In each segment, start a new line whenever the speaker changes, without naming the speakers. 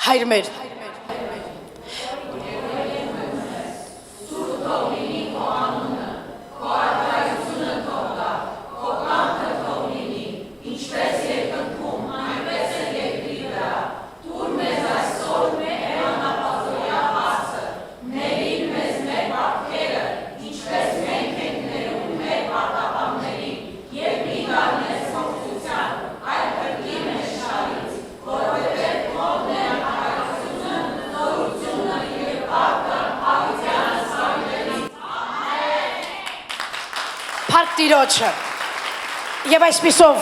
Հայր մեր Տիրոջը Եվ այսպիսով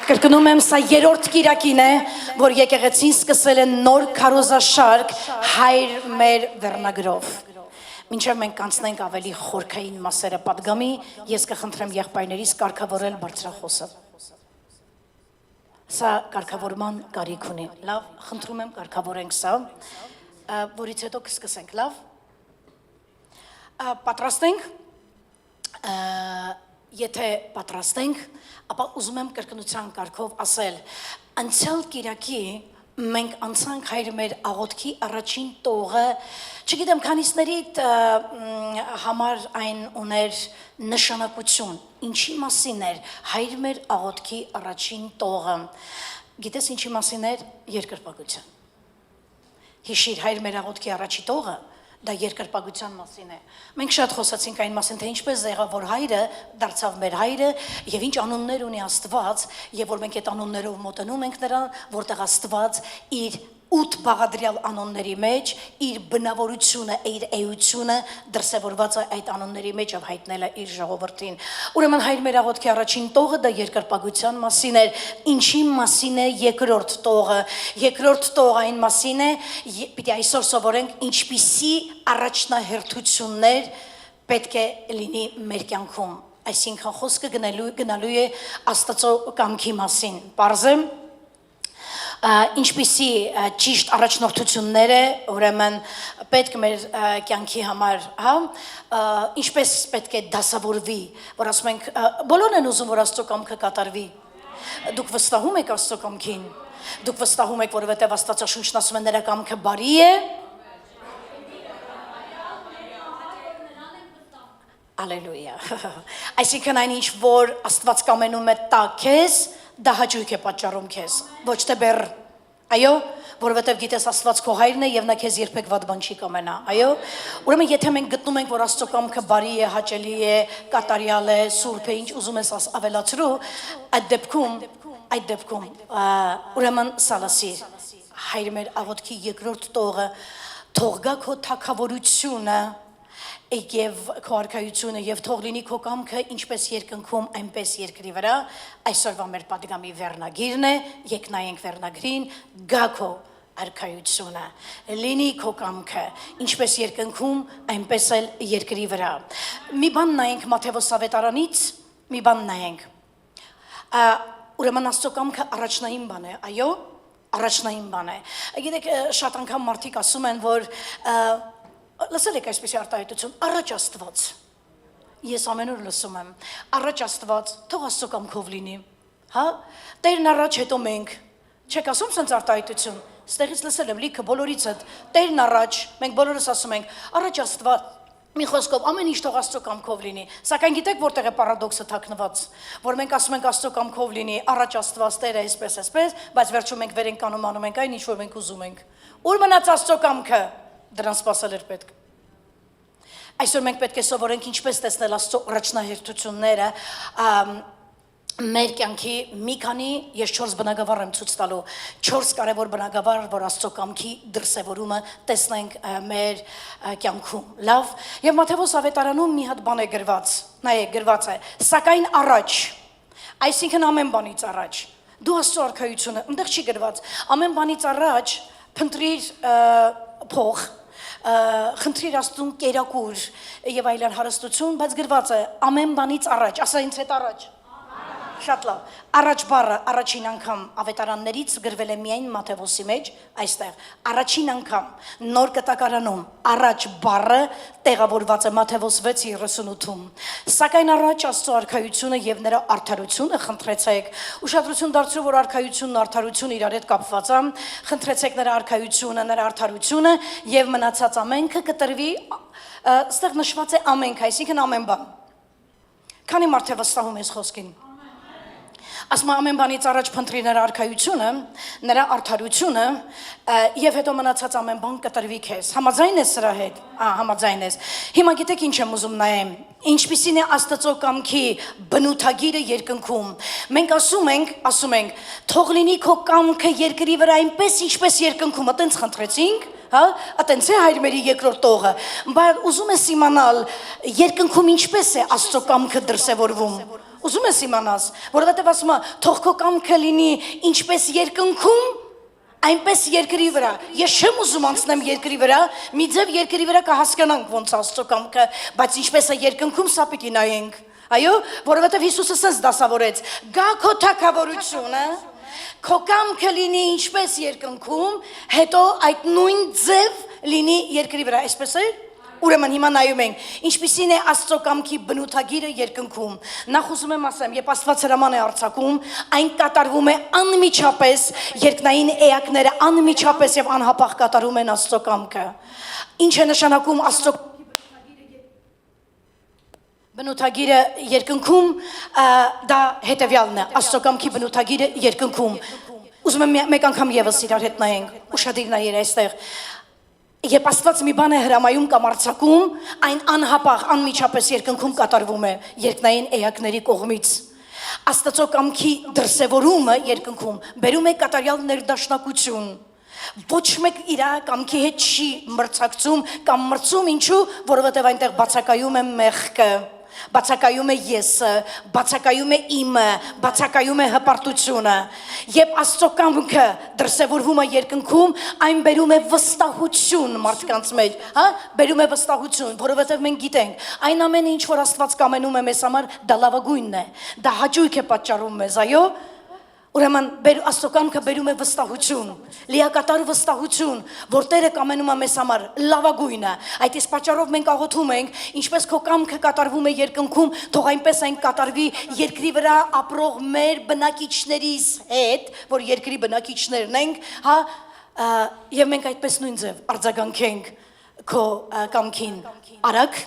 կրկնում եմ սա երրորդ կիրակին է, որ եկեղեցին սկսել է նոր քարոզաշարք հայր մեր վերնագրով։ Մինչև մենք կանցնենք ավելի խորքային մասերը պատգամի, ես կխնդրեմ եղբայրներից կարգավորել բարձրախոսը։ Սա կարգավորման կարիք ունի։ Լավ, խնդրում եմ կարգավորենք սա, որից հետո կսկսենք, լավ։ Պատրաստ ենք։ Եթե պատրաստ ենք, ապա ուզում եմ կրկնության կարգով ասել, անցյալ կիրակի մենք անցանք հայր մեր աղոթքի առաջին տողը, չգիտեմ քանիսներիդ համար այն ուներ նշանակություն, ինչի մասին էր հայր մեր աղոթքի առաջին տողը, գիտես ինչի մասին էր երկրպագության, հիշիր հայր մեր աղոթքի առաջի տողը, դա երկրպագության մասին է։ Մենք շատ խոսացինք այն մասին, թե ինչպես եղավ, որ հայրը դարձավ մեր հայրը եւ ինչ անուններ ունի Աստված, եւ որ մենք այդ անուններով մոտենում ենք նրան, որտեղ Աստված իր 8 բաղադրյալ անոնների մեջ իր բնավորությունը, իր էությունը դրսևորված է այդ անոնների մեջ եւ հայտնել է իր ժողովրդին։ Ուրեմն հայր մեր աղոթքի առաջին տողը դա երկրպագության մասին էր, ինչի մասին է երկրորդ տողը։ Երկրորդ տողը այն մասին է, պիտի այսօր սովորենք ինչպիսի առաջնահերթություններ պետք է լինի մեր կյանքում։ Այսինքն խոսքը գնալու է Աստծո կամքի մասին։ Պարզ է ինչպիսի ճիշտ առաջնորդություններ է, ուրեմն պետք մեր կյանքի համար, ինչպես պետք է դասավորվի, որ ասում ենք, բոլորն են ուզում, որ Աստծո կամքը կատարվի, դուք վստահում եք Աստծո կամքին, դուք վստահում եք, որովհետև Աստվածաշունչն ասում է նրա կամքը բարի է, Ալելույա, այսինքն այն ինչ, որ Աստված կամենում է տա քեզ, դա հաճույք է պատճառում քեզ, ոչ թե բեռ, այո, որովհետև գիտես Աստված քո հայրն է եւ նա քեզ երբեք վատ բան չի կամենա, այո, ուրեմն եթե մենք գտնում ենք, որ Աստծո կամքը բարի է, հաճելի է, կատարյալ է, սուրբ է, ինչ ուզում ես ավելացրու, այդ դեպքում, ուրեմն սալասիր, հայր մեր աղոթքի երկրորդ տողը, թող գա քո թագավորությունը եւ քո արքայությունը եւ թող լինի քո կամքը ինչպես երկնքում այնպես երկրի վրա այսօրվա մեր պատգամի վերնագիրն է եք նայենք վերնագրին գա քո արքայությունը լինի քո կամքը ինչպես երկնքում այնպես էլ երկրի վրա մի բան նայենք Մատթեոս ավետարանից մի բան նայենք ուրեմն Աստծո կամքը առաջնային բան է այո առաջնային բան է գիտեք շատ անգամ մարդիկ ասում են որ Լսել եք այսպիսի արտահայտություն, առաջ Աստված, ես ամեն օր լսում եմ, առաջ Աստված, թող Աստծո կամքով լինի, հա, Տերն առաջ հետո մենք, չեք ասում սենց արտահայտություն, ստեղից լսել եմ լիքը բոլորից հետ, Տերն առաջ, մենք բոլորս ասում ենք, առաջ Աստված, մի խոսքով ամեն ինչ թող Աստծո կամքով լինի, սակայն գիտեք որտեղ է պարադոքսը թաքնված, որ մենք ասում ենք Աստծո կամքով լինի, առաջ Աստված Տերը այսպես, բայց վերջում մենք վեր ենք անում ենք այն ինչ որ մենք ուզում ենք, ուր մնաց Աստծո կամքը Դրան սպասել էր պետք։ Այսօր մենք պետք է սովորենք ինչպես տեսնել Աստծո առաջնահերթությունները մեր կյանքի մի քանի ես 4 բնագավառ եմ ցույց տալու 4 կարևոր բնագավառ որ Աստծո կամքի դրսևորումը տեսնենք մեր կյանքում լավ եւ Մատթեոս ավետարանում մի հատ բան է գրված նայեք գրված է սակայն առաջ այսինքն ամեն բանից առաջ դու Աստծո արքայությունը այնտեղ չի գրված ամեն բանից առաջ փնտրիր փող խնդրիր Աստծուն կերակուր եւ այլն հարստություն բայց գրված է ամեն բանից առաջ ասա ինձ հետ առաջ Շատ լավ։ Առաջ բառը առաջին անգամ ավետարաններից գրվել է միայն Մատթեոսի մեջ, այստեղ։ Առաջին անգամ նոր կտակարանում առաջ բառը տեղավորված է Մատթեոս 6:38-ում։ Սակայն առաջ Աստծո արքայությունը եւ նրա արդարությունը խնդրեցեք։ Ուշադրություն դարձրու, որ արքայությունն ու արդարությունը իրար հետ կապված է։ Խնդրեցեք նրա արքայությունը, նրա արդարությունը եւ մնացած ամենքը կտրվի, այստեղ նշված է ամենք, այսինքն ամեն բան։ Քանի մարդ է վստահում այս խոսքին։ Ասում ամեն բանից առաջ փնտրի նրա արքայությունը, նրա արդարությունը եւ հետո մնացած ամեն բան կտրվի քեզ։ Համաձայն ես սրա հետ։ Համաձայն ես։ Հիմա գիտեք ինչ եմ ուզում նայեմ։ Ինչպիսին է Աստծո կամքի բնութագիրը երկնքում։ Մենք ասում ենք, թող լինի քո կամքը երկրի վրա այնպես ինչպես երկնքում, այտենց խնդրեցինք, հա, այտենց է հայրմերի երկրորդ տողը։ Բայց ուզում ես իմանալ երկնքում ինչպես է Աստծո կամքը դրսևորվում։ Ուզում ես իմանաս, որովհետև ասում է, թող քո կամքը լինի ինչպես երկնքում, այնպես երկրի վրա։ Ես չեմ ուզում անցնեմ երկրի վրա, մի ձև երկրի վրա կհասկանանք ոնց Աստծո կամքը, բայց ինչպես է երկնքում, սա պիտի նայենք։ Այո, որովհետև Հիսուսը սենց դասավորեց. «Գա քո թագավորությունը, քո կամքը լինի ինչպես երկնքում, հետո այդ նույն ձև լինի երկրի վրա»։ Այսպես է։ Ուրեմն հիմա նայում ենք, ինչպիսին է Աստծո կամքի բնութագիրը երկնքում։ Նախ ուզում եմ ասեմ, երբ Աստված հրաման է արձակում, այն կատարվում է անմիջապես, երկնային էակները անմիջապես եւ անհապաղ կատարում են Աստծո կամքը։ Ինչ է նշանակում Աստծո բնութագիրը երկնքում, դա հետեւյալն է, Աստծո կամքի բնութագիրը երկնքում։ Ուզում եմ մեկ անգամ եւս իրար հետ նայենք, ուշադիր նայեր այստեղ։ Երբ Աստված մի բան է հրամայում կամ արձակում, այն անհապաղ, անմիջապես երկնքում կատարվում է երկնային էակների կողմից։ Աստծո կամքի դրսևորումը երկնքում բերում է կատարյալ ներդաշնակություն։ Ոչ մեկ իր կամքի հետ չի մրցակցում կամ մրցում, ինչու, որովհետև այնտեղ բացակայում է մեղքը, բացակայում է եսը, բացակայում է իմը, բացակայում է հպարտությունը։ Երբ Աստծո կամքը դրսևորվում է երկնքում, այն բերում է վստահություն մարդկանց մեջ, հա, բերում է վստահություն, որովհետև մենք գիտենք, այն ամենը ինչ որ Աստված կամենում է մեզ համար, դա լավագույնն է, դա հաճույք է պատճառում մեզ, այո։ Ուրեմն Աստծո կամքը բերում է վստահություն, լիակատար վստահություն, որ Տերը կամենում է մեզ համար լավագույնը։ Այդ իսկ պատճառով մենք աղոթում ենք, ինչպես քո կամքը կատարվում է երկնքում, թող այնպես այն կատարվի երկրի վրա ապրող մեր բնակիչներիս հետ, որ երկրի բնակիչներն ենք, հա, եւ մենք այդպես նույն ձև արձագանքենք քո կամքին, արագ,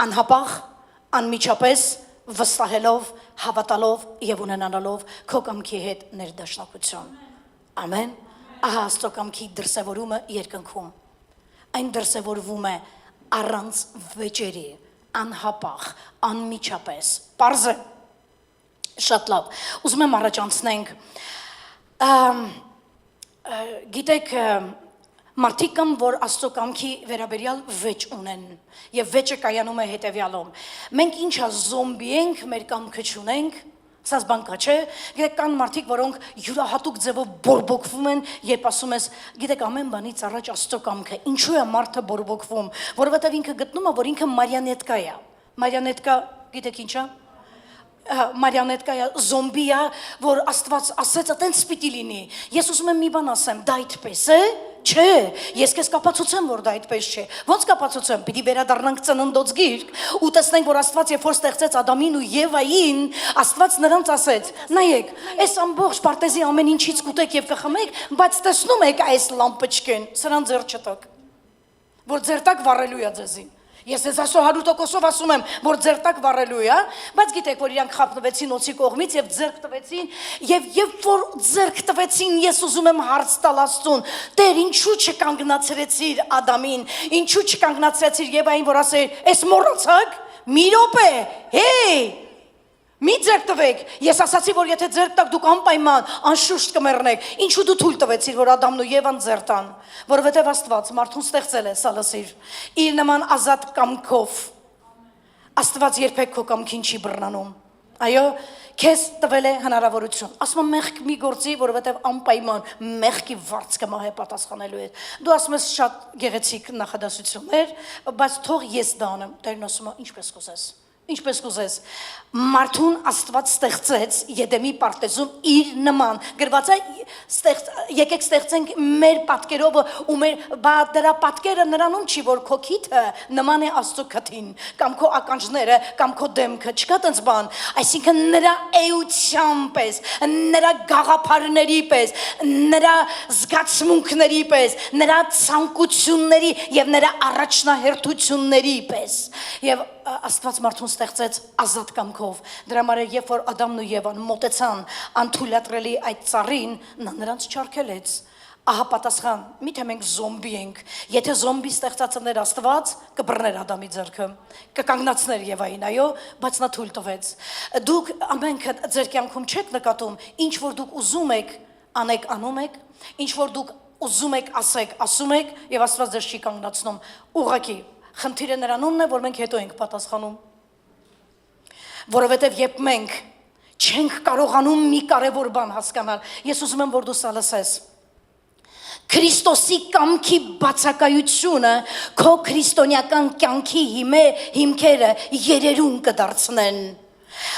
անհապաղ, անմիջապես, վստահելով, հավատալով եւ ունենալով քո կամքի հետ ներդաշնակություն։ Ամեն։ Ահա Աստծո կամքի դրսևորումը երկնքում։ Այն դրսևորվում է առանց վեճերի, անհապաղ, անմիջապես։ Պարզ է։ Շատ լավ։ Ուզում եմ առաջ անցնենք։ Գիտեք, մարդիկ կան, որ Աստծո կամքի վերաբերյալ վեճ ունեն եւ վեճը կայանում է հետեւյալում։ Մենք ինչա զոմբի ենք, մեր կամքը չունենք, սա բան կա, չէ՞։ Գիտեք, կան մարդիկ, որոնք յուրահատուկ ձևով բորբոքվում են, երբ ասում ես, գիտեք, ամեն բանից առաջ Աստծո կամքը։ Ինչու է մարդը բորբոքվում, որովհետեւ ինքը գտնում է, որ ինքը մարիոնետկա է։ Մարիոնետկա, գիտեք ինչ է։ Մարիոնետկա է, զոմբի է, որ Աստված ասեց, այտենց պիտի լինի։ Ես ուզում եմ մի բան ասեմ, դա այդպես է։ Չէ, ես քեզ կապացուցեմ, որ դա այդպես չէ։ Ոնց կապացուցեմ, պիտի վերադառնանք Ծննդոց գիրք ու տեսնենք, որ Աստված երբ որ ստեղծեց Ադամին ու Եվային, Աստված նրանց ասեց. նայեք, այս ամբողջ պարտեզի ամեն ինչից կուտեք եւ կխմեք, բայց տեսնում եք այս լամպոչկեն, սրան ձեռ չտակ, որ ձեր տակ վառելու է ձեզի։ Ես ես ասո 100%-ով ասում եմ, որ ձեր տակ վառելու է, բայց գիտեք, որ իրանք խափնվեցին օծի կողմից եւ ձեռք տվեցին, եւ երբ որ ձեռք տվեցին, ես ուզում եմ հարց տալ Աստծուն. Տեր, ինչու չկանգնացրեցիր Ադամին, ինչու չկանգնացրեցիր Եվային, որ ասեր, «Էս մոռացաք, մի րոպե, հեյ, մի ձեռք տվեք»։ Ես ասացի, որ եթե ձեռք տակ դուք անպայման անշուշտ կմեռնեք, ինչու դու թույլ տվեցիր, որ Ադամն ու Եվան ձեռք տան, որովհետև Աստված մարդուն ստեղծել է, սա լսիր, իր նման ազատ կամքով։ Աստված երբեք քո կամքին չի բռնանում։ Այո, քեզ տվել է հնարավորություն։ Ասում եմ մեղք մի գործի, որովհետև անպայման մեղքի վարձքը մահ է պատասխանելու է։ Դու ասում ես շատ գեղեցիկ նախադասություններ, բայց թող ես դա անեմ։ Տերն ասում է, ինչպես կուզես։ ինչպես կուզես մարդուն Աստված ստեղծեց Եդեմի պարտեզում իր նման գրված է եկեք ստեղծենք մեր պատկերով ու դրա պատկերը նրանում չի որ քո քիթը նման է Աստծո քթին կամ քո ականջները կամ քո դեմքը չկա տենց բան այսինքն նրա էության պես նրա գաղափարների պես նրա զգացմունքների պես նրա ցանկությունների եւ նրա առաջնահերթությունների պես եւ Աստված մարդուն ստեղծեց ազատ կամքով դրա համար երբ որ Ադամն ու Եվան մոտեցան անթույլատրելի այդ ծառին նա նրանց չարգելեց ահա պատասխան միթե մենք զոմբի ենք եթե զոմբի ստեղծածներ Աստված կբռներ Ադամի ձեռքը կկանգնացներ Եվային այո բայց նա թույլ տվեց դուք ամենքը ձեր կյանքում չեք նկատում ինչ որ դուք ուզում եք անեք անում եք ինչ որ դուք ուզում եք ասեք ասում եք եւ Աստված ձեզ չի կանգնացնում ուղղակի խնդիրը նրանումն է, որ մենք հետո ենք պատասխանում, որովհետև երբ մենք չենք կարողանում մի կարևոր բան հասկանալ, ես ուզում եմ, որ դու սա լսես, Քրիստոսի կամքի բացակայությունը քո քրիստոնեական կյանքի հիմքերը երերուն կդարձնեն,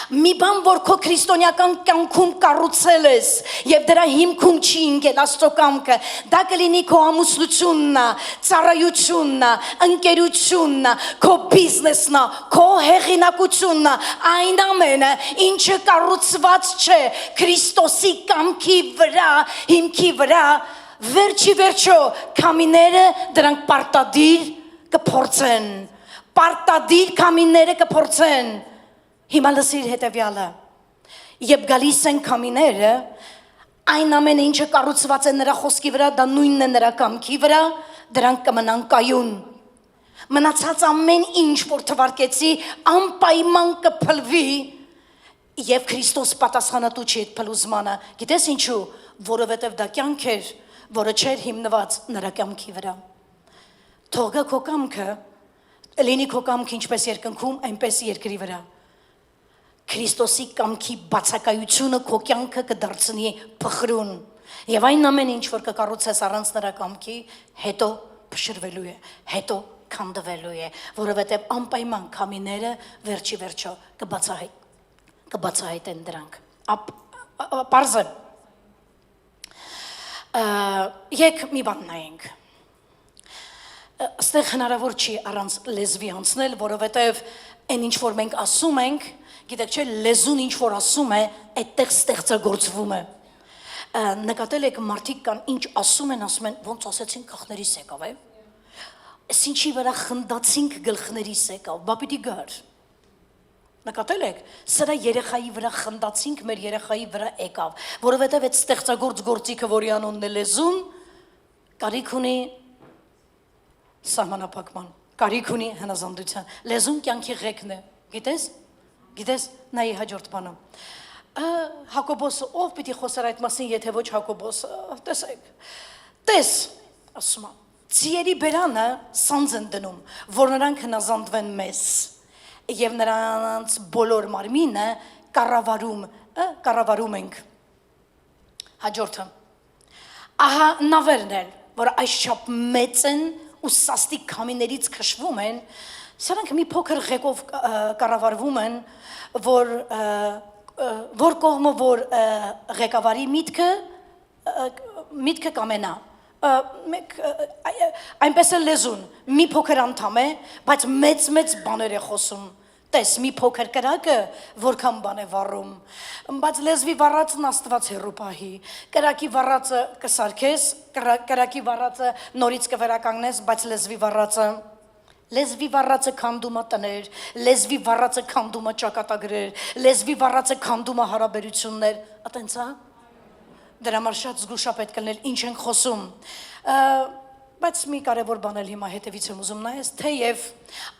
մի բան, որ քո քրիստոնեական կյանքում կառուցել ես եւ դրա հիմքում չի ընկել Աստծո կամքը, դա կլինի քո ամուսնությունն, ծառայությունն, ընկերությունն, քո բիզնեսն, քո հեղինակությունն, այն ամենը, ինչը կառուցված չէ Քրիստոսի կամքի վրա, հիմքի վրա, վերջի վերջո քամիները դրանք պարտադիր կփորձեն, պարտադիր քամիները կփորձեն Հիմա լսիր հետևյալը, երբ գալիս են քամիները, այն ամենը ինչը կառուցված է նրա խոսքի վրա, դա նույնն է նրա կամքի վրա, դրանք կմնան կայուն։ Մնացած ամեն ինչ, որ թվարկեցի, անպայման կփլվի եւ Քրիստոս պատասխանատու չի այդ փլուզմանը։ Գիտես ինչու, որովհետեւ դա կյանք էր, որը չէր հիմնված նրա կամքի վրա։ Թողա քո կամքը, լինի քո կամքը ինչպես երկնքում, այնպես երկրի վրա։ Քրիստոսի կամքի բացակայությունը քո կյանքը կդարձնի փխրուն եւ այն ամեն ինչ որ կկառուցես առանց նրա կամքի հետո փշրվելու է հետո քանդվելու է որովհետեւ անպայման քամիները վերջի վերջո կբացահայտեն դրանք պարզը եկ մի բան նայենք այստեղ հնարավոր չի առանց լեզվի անցնել որովհետեւ այն ինչ որ մենք ասում ենք Գիտեք չէ, լեզուն ինչ որ ասում է, այդտեղ ստեղծագործվում է։ Նկատել եք մարդիկ կան, ինչ ասում են, ոնց ասեցին գլխներիս եկավ, է։ Այս ինչի վրա խնդացինք գլխներիս եկավ, բա պիտի գար։ Նկատել եք, սրա երեխայի վրա խնդացինք, մեր երեխայի վրա եկավ, որովհետև այդ ստեղծագործ գործիքը, որի անունն է լեզուն, կարիք ունի սահմանափակման, կարիք ունի հնազանդության։ Լեզուն կյանքի ղեկն է, Գիտես, նայի հաջորդ բանը։ Հակոբոսը ով պիտի խոսեր այդ մասին, եթե ոչ Հակոբոսը, տեսեք, տես, ասում եմ, ծիերի բերանը սանձ են դնում, որ նրանք հնազանդվեն մեզ, և նրանց բոլոր մարմինը կառավարում ենք։ Հաջորդը, ահա նավերն էլ, որ այսչափ մեծ են ու սաստիկ քամիներից քշվում են, սրանք մի փոքր ղեկով կառավարվում են, որ կողմը որ ղեկավարի միտքը կամենա, այնպես է լեզուն, մի փոքր անդամ է, բայց մեծ բաներ է խոսում, տես մի փոքր կրակը, որքան բան է վառում, բայց լեզվի վառածն Աստված հեռու պահի, կրակի վառածը կսարքես, կրակի վառածը նորից կվերականգնես, բայց լեզվի վառածը քանդում է տներ, լեզվի վառածը քանդում է ճակատագրեր, լեզվի վառածը քանդում է հարաբերություններ, ատենց է, դրա համար շատ զգուշապետ կլներ, ինչ ենք խոսում, բայց մի կարևոր բան էլ հիմա հետևից եմ ուզում նայես, թեև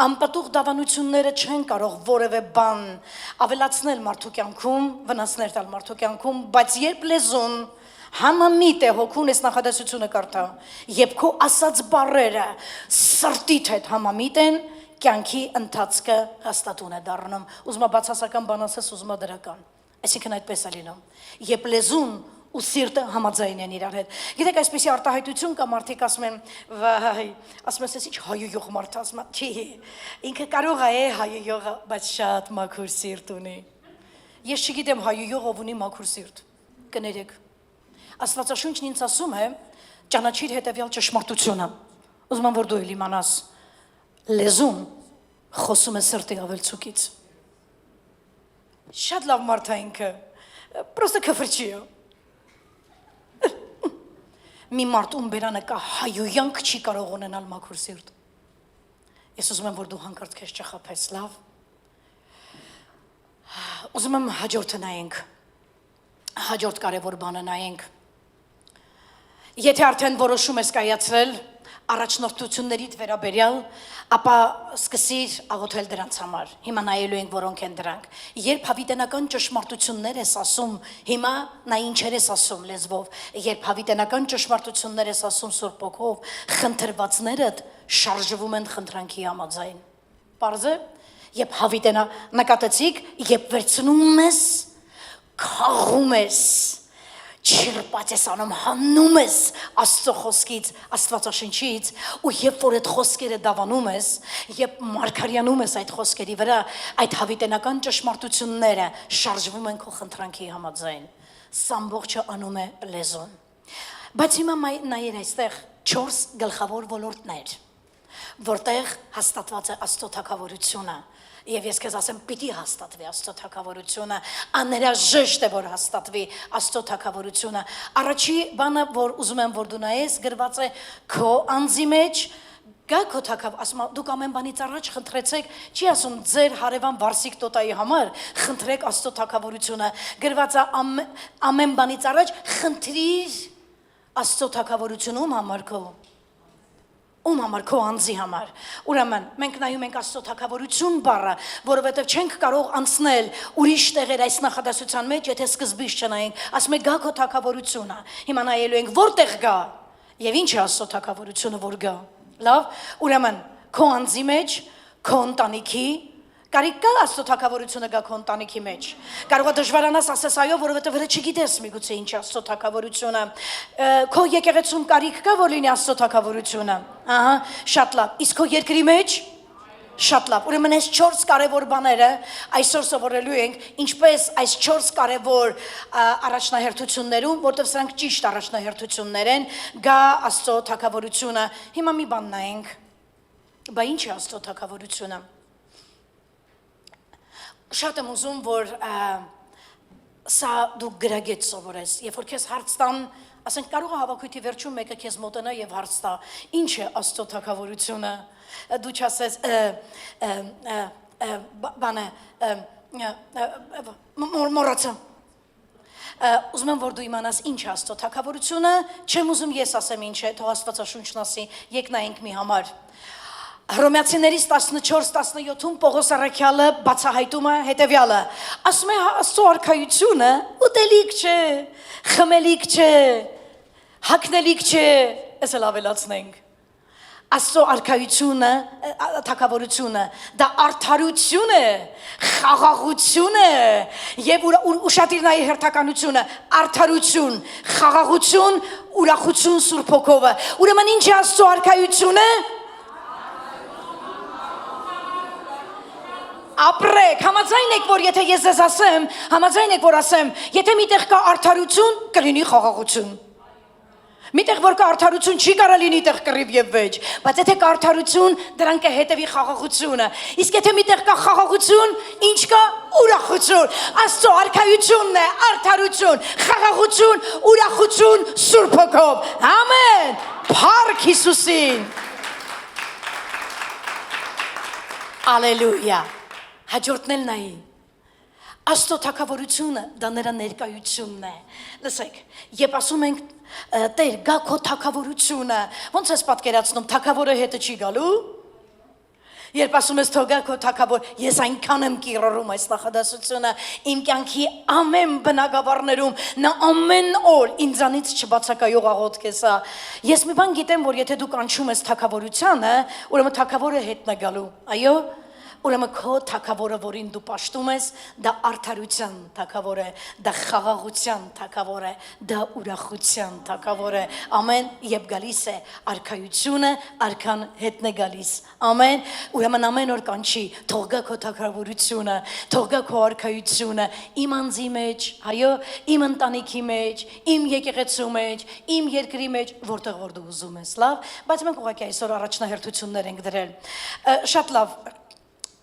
անպտուղ դավանությունները չեն կարող որևէ բան ավելացնել մարդու կյանքում, վնասներ տալ մարդու կյանքում, բայց երբ լեզուն Համամիտ է հոգուն ես նախադասությունը կարդա, երբ քո ասած բառերը սրտիդ հետ համամիտ են, կյանքի ընթացքը հաստատուն է դառնում։ Ուզում եմ բացասական բան ասես, ուզում եմ դրական։ Այսինքն այդպես է լինում։ Երբ լեզուն ու սիրտը համաձայն են իրար հետ։ Գիտեք, այսպեսի արտահայտություն կա, մարդիկ ասում են, վայ, ասում ես ինչ հայույուղ մարդ ասում, չի, ինքը կարող է հայույուղը, բայց շատ մաքուր սիրտ ունի։ Ես չգիտեմ հայույուղ ով ունի մաքուր սիրտ։ Կներեք։ Աստվածաշունչն ինձ ասում է, ճանաչիր հետևյալ ճշմարտությունը։ Ուզում եմ որ դու իմանաս, լեզուն խոսում է սրտի ավելցուկից։ Շատ լավ մարդ է ինքը, պրոստը քֆրչի է։ Մի մարդ ում բերանը կա հայույանք չի կարող ունենալ մաքուր սիրտ։ Ես ուզում եմ որ դու հանկարծ քեզ չխաբես, լավ։ Ուզում եմ հաջորդը նայենք։ Հաջորդ կարևոր բանը նայենք։ Եթե արդեն որոշում ես կայացրել առաջնորդություններիդ վերաբերյալ, ապա սկսիր աղոթել դրանց համար։ Հիմա նայելու ենք որոնք են դրանք։ Երբ հավիտենական ճշմարտություններ ես ասում, հիմա նա ինչեր ես ասում լեզվով, երբ հավիտենական ճշմարտություններ ես ասում Սուրբ Հոգով, խնդրվածներդ շարժվում են խնդրանքի համաձայն։ Պարզ է, երբ հավիտենա նկատեցիք, երբ վերցնում ես, քաղում ես, չիրպած ես անում, հանում ես Աստծո խոսքից, Աստվածաշնչից, ու երբ որ այդ խոսքերը դավանում ես, երբ մարգարյանում ես այդ խոսքերի վրա, այդ հավիտենական ճշմարտությունները շարժվում են քո խնդրանքի համաձայն։ Սա ամբողջը անում է լեզուն։ Բայց հիմա նայեր այստեղ 4 գլխավոր ոլորտներ, որտեղ հաստատված է Աստծո թագավորությունը։ Եվ ես քեզ ասեմ, պիտի հաստատվի Աստծո թագավորությունը, անհրաժեշտ է որ հաստատվի Աստծո թագավորությունը։ Առաջի բանը, որ ուզում եմ որ դու նայես, գրված է քո անձի մեջ, գա քո թագավոր, ասում դուք ամեն բանից առաջ խնդրեցեք, չի ասում ձեր հարևան Վարսիկ տոտայի համար, խնդրեք Աստծո թագավորությունը, գրված է ամեն բանից առաջ խնդրիր Աստծո թագավորությունը ում համար քո։ Ում համար քո անձի համար։ Ուրեմն մենք նայում ենք Աստծո թագավորություն բառը, որովհետև չենք կարող անցնել ուրիշ տեղեր այս նախադասության մեջ, եթե սկզբից չնայենք, ասում է գա քո թագավորությունը։ Հիմա նայելու ենք որտեղ գա եւ ինչ է Աստծո թագավորությունը որ գա։ Լավ, ուրեմն քո անձի մեջ, քո ընտանիքի Կարիք կա Աստծո թագավորությունը գա քո ընտանիքի մեջ։ Կարող է դժվարանաս ասես այո, որովհետև հենց չգիտես միգուցե ինչ է Աստծո թագավորությունը։ Քո եկեղեցում կարիք կա որ լինի Աստծո թագավորությունը։ Ահա, շատ լավ։ Իսկ քո երկրի մեջ շատ լավ։ Ուրեմն այս 4 կարևոր բաները այսօր սովորելու ենք, ինչպես այս 4 կարևոր առաջնահերթություններում, որտեղ սրանք ճիշտ առաջնահերթություններ են, գա Աստծո թագավորությունը։ Հիմա մի բան նայենք։ Բա ինչ է Աստծո թագավորությունը։ Շատ եմ ուզում, որ սա դու գրագետ սովորես, երբ որ քեզ հարց տան, ասենք կարող է հավաքույթի վերջում մեկը քեզ մոտենա եւ հարց տա, ինչ է Աստծո թագավորությունը, դու չասես բանը մոռացա։ Ուզում եմ որ դու իմանաս ինչ է Աստծո թագավորությունը, չեմ ուզում ես ասեմ ինչ է, թող Աստվածաշունչն ասի, եկք նայենք մի համար։ Հռոմեացիներից 14-17-ում Պողոս առաքյալը բացահայտում է հետևյալը. ասում է Աստծո արքայությունը ուտելիք չէ, խմելիք չէ, հագնելիք չէ, ես էլ ավելացնենք։ Աստծո արքայությունը, թագավորությունը, դա արդարություն է, խաղաղություն է, եւ ուշադիր նայի հերթականությունը, արդարություն, խաղաղություն, ուրախություն Սուրբ Հոգով։ Ուրեմն ինչ է Աստծո արքայությունը։ Ապրեք, համաձայն եք, որ եթե ես ձեզ ասեմ, համաձայն եք, որ ասեմ, եթե միտեղ կա արդարություն, կլինի խաղաղություն։ Միտեղ որ կա արդարություն, չի կարա լինի տեղ կռիվ եւ վեճ, բայց եթե կա արդարություն, դրան կհետևի խաղաղությունը։ Իսկ եթե միտեղ կա խաղաղություն, ինչ կա ուրախություն։ Աստծո արքայությունն է արդարություն, խաղաղություն, ուրախություն Սուրբ Հոգով։ Ամեն։ Փառք Հիսուսին։ Ալելույա։ Հաջորդն էլ նայի։ Աստծո թագավորությունը դա նրա ներկայությունն է։ Լսեք, երբ ասում ենք Տեր, գա քո թագավորությունը, ոնց ես պատկերացնում, թագավորը հետը չի գալու։ Երբ ասում ես թող գա քո թագավոր, ես այնքան եմ կիրառում այս նախադասությունը իմ կյանքի ամեն բնակավարներում, նա ամեն օր ինձանից չբացակայող աղոթք է սա։ Ես մի բան գիտեմ, որ եթե դու կանչում ես թագավորությանը, ուրեմն թագավորը հետն է գալու, այո։ ուրեմն քո թակավորը, որին դու պաշտում ես, դա արդարության թակավոր է, դա խաղաղության թակավոր է, դա ուրախության թակավոր է։ Ամեն, երբ գալիս է արքայությունը, արքան հետն է գալիս։ Ամեն, ուրեմն ամեն օր կանչի, թող գա քո թակավորությունը, թող գա քո արքայությունը, իմ անձի մեջ, այո, իմ ընտանիքի մեջ, իմ եկեղեցու մեջ, իմ երկրի մեջ, որտեղ որ դու ուզում ես, լավ, բայց մենք ուղղակի այսօր առաջնահերթություններ ենք դրել։ Շատ լավ,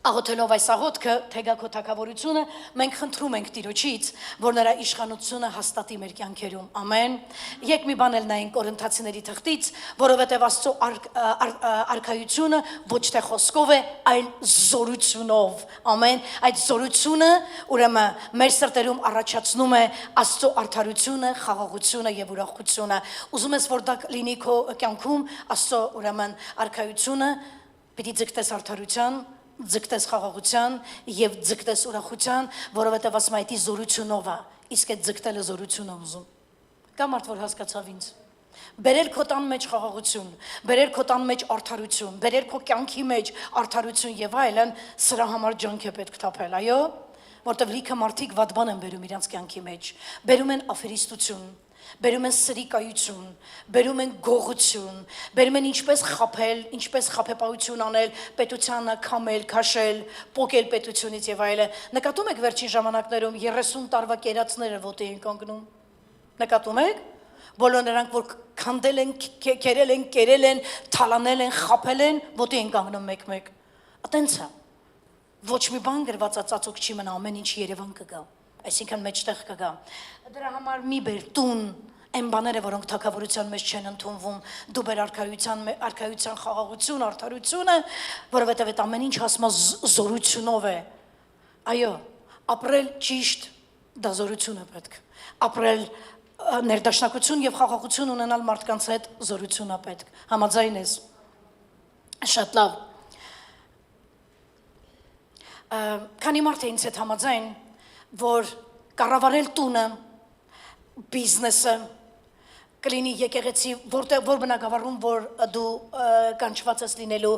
աղոթելով այս աղոթքը, թեգա քո թակավորությունը, մենք խնդրում ենք Տիրոջից, որ նրա իշխանությունը հաստատի մեր կյանքերում։ Ամեն։ Եկ մի բան էլ նայենք Կորինթացիների թղթից, որովհետև Աստծո արքայությունը ոչ թե խոսքով է, այլ զորությունով։ Ամեն։ Այդ զորությունը, ուրեմն, մեր սրտերում առաջացնում է Աստծո արդարությունը, խաղաղությունը եւ ուրախությունը։ Ուզում ես որ դա լինի քո կյանքում, Աստծո, ուրեմն, արքայությունը, պիտի ձգտես արդարության, ձգտես խաղաղության եւ ձգտես ուրախության, որովհետեւ ասում այդ զորությունով է, իսկ այդ ձգտելը զորություն է ուզում։ Կա մարդ որ հասկացավ ինձ։ Բերել քո տան մեջ խաղաղություն, բերել քո տան մեջ արդարություն, բերել քո կյանքի մեջ արդարություն եւ այլն, սրա համար ջանք է պետք թափել, այո, որտեւ լիքը մարդիկ վատ բան են բերում իրենց կյանքի մեջ, բերում են աֆերիստություն, բերում են սրիկայություն, բերում են գողություն, բերում են ինչպես խափել, ինչպես խափեպահություն անել, պետությանը քամել, քաշել, պոկել պետությունից եւ այլն։ Նկատում եք վերջին ժամանակներում 30 տարվա կերածները ոտի են կանգնում։ Նկատում եք։ Բոլոր նրանք որ քանդել են, քերել են, կերել են, թալանել են, խափել են, ոտի են կանգնում մեկ-մեկ։ Այտենց է։ Ոչ մի բան գրված ծածուկ չի մնա, ամեն ինչ Երևան կգա։ Այսինքն մեջտեղ կգա։ Դրա համար մի բեր տուն այն բաները, որոնք թակավորության մեջ չեն ընդունվում, դու բեր արքայության խաղաղություն, արդարությունը, որովհետև այդ ամեն ինչ հասմա զորությունով է։ Այո, ապրել ճիշտ, դա զորություն է պետք։ Ապրել ներդաշնակություն եւ խաղաղություն ունենալ մարդկանց հետ զորություն է պետք։ Համաձայն ես։ Շատ լավ։ Քանի մարդ է ինձ հետ համաձայն, որ կառավարել տունը, բիզնեսը, կլինի եկեղեցի, որ բնակավարում, որ դու կանչված ես լինելու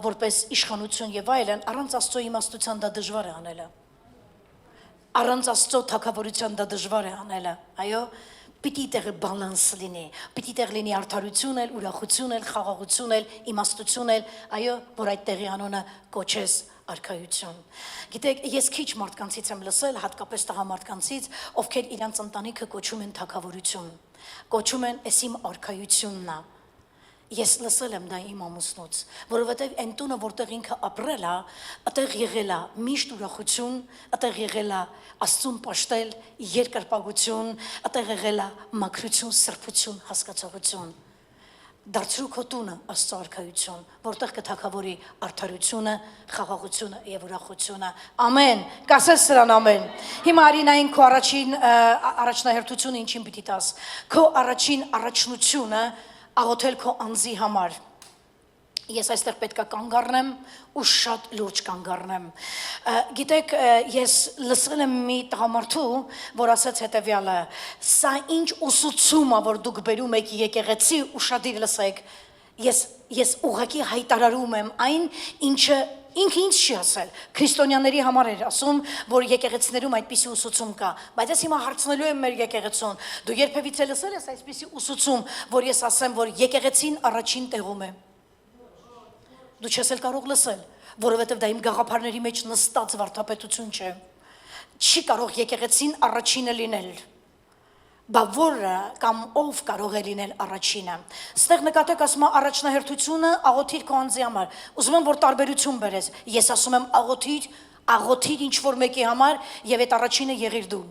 որպես իշխանություն եւ այլն, առանց Աստծո իմաստության դա դժվար է անելը։ Առանց Աստծո թակավորության դա դժվար է անելը, այո, պիտի տեղը բալանս լինի, պիտի տեղ լինի արդարություն էլ, ուրախություն էլ, խաղաղություն էլ, իմաստություն էլ, այո, որ այդ տեղի անունը կոչես արքայություն։ Գիտեք, ես քիչ մարդկանցից եմ լսել, հատկապես տղամարդկանցից, ովքեր իրենց ընտանիքը կոչում են թակավորություն, կոչում են «Էս իմ արքայությունն է»։ Ես լսել եմ դա իմ ամուսնուց, որովհետև այն տունը, որտեղ ինքը ապրել է, այդտեղ եղել է միշտ ուրախություն, այդտեղ եղել է Աստծուն պաշտել, երկրպագություն, այդտեղ եղել է մաքրություն, սրբություն, հասկացողություն։ Դարձրու քո տունը Աստծո արքայություն, որտեղ կթակավորի արդարությունը, խաղաղությունը եւ ուրախությունը։ Ամեն։ Կասես սրան ամեն։ Հիմա արինային քո առաջնահերթությունը ինչին պիտի տաս։ Քո առաջին առաջնությունը աղոթել քո անձի համար։ Ես այստեղ պետք է կանգ առնեմ ու շատ լուրջ կանգ առնեմ։ Գիտեք, ես լսել եմ մի տղամարդու, որ ասաց հետևյալը. «Սա ինչ ուսուցում է, որ դուք բերում եք եկեղեցի, ուշադիր լսեք, ես ուղղակի հայտարարում եմ այն, ինչը ինքը ինձ չի ասել, քրիստոնյաների համար էր ասում, որ եկեղեցիներում այդպիսի ուսուցում կա, բայց ես հիմա հարցնելու եմ մեր եկեղեցուն, դու երբևիցե լսել ես այսպիսի ուսուցում, որ ես ասեմ, որ եկեղեցին առաջին տեղում է։ Դու չես էլ կարող լսել, որովհետև դա իմ գաղափարների մեջ նստած վարդապետություն չէ։ Չի կարող եկեղեցին առաջինը լինել։ Բա որը կամ ով կարող է լինել առաջինը։ Ստեղ նկատեք ասում եմ առաջնահերթությունը աղոթիր քո անձի համար։ Ուզում եմ որ տարբերություն բերես։ Ես ասում եմ աղոթիր ինչ որ մեկի համար եւ այդ առաջինը եղիր դու։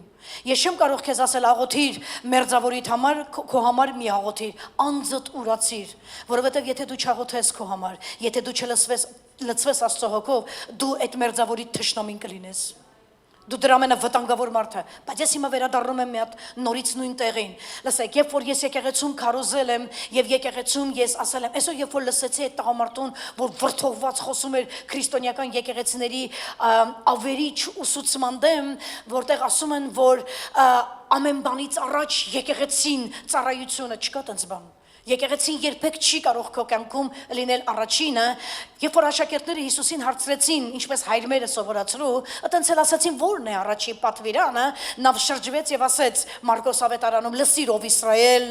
Ես չեմ կարող քեզ ասել աղոթիր մերձավորիդ համար, քո համար մի աղոթիր, անձդ ուրացիր, որովհետեւ եթե դու չաղոթես քո համար, եթե դու չլցվես Աստծո հոգով, դու այդ մերձավորիդ թշնամին կլինես։ Դու դրա ամենավտանգավոր մարդը, բայց ես հիմա վերադառնում եմ մի հատ նորից նույն տեղին։ Լսեք, երբ որ ես եկեղեցում քարոզել եմ եւ եկեղեցում ես ասել եմ, այսօր երբ որ լսեցի այդ տղամարդուն, որ վրթովված խոսում էր քրիստոնեական եկեղեցիների ավերիչ ուսուցման դեմ, որտեղ ասում են, որ ամեն բանից առաջ եկեղեցին ծառայությունը չկա տենց բան։ Եկեղեցին երբեք չի կարող քո կյանքում լինել առաջինը, երբ որ աշակերտները Հիսուսին հարցրեցին, ինչպես հայրմերը սովորացրու, այտենց էլ ասացին, ո՞րն է առաջի պատվիրանը, նա շրջվեց եւ ասեց Մարկոս ավետարանում, լսիր ով Իսրայել,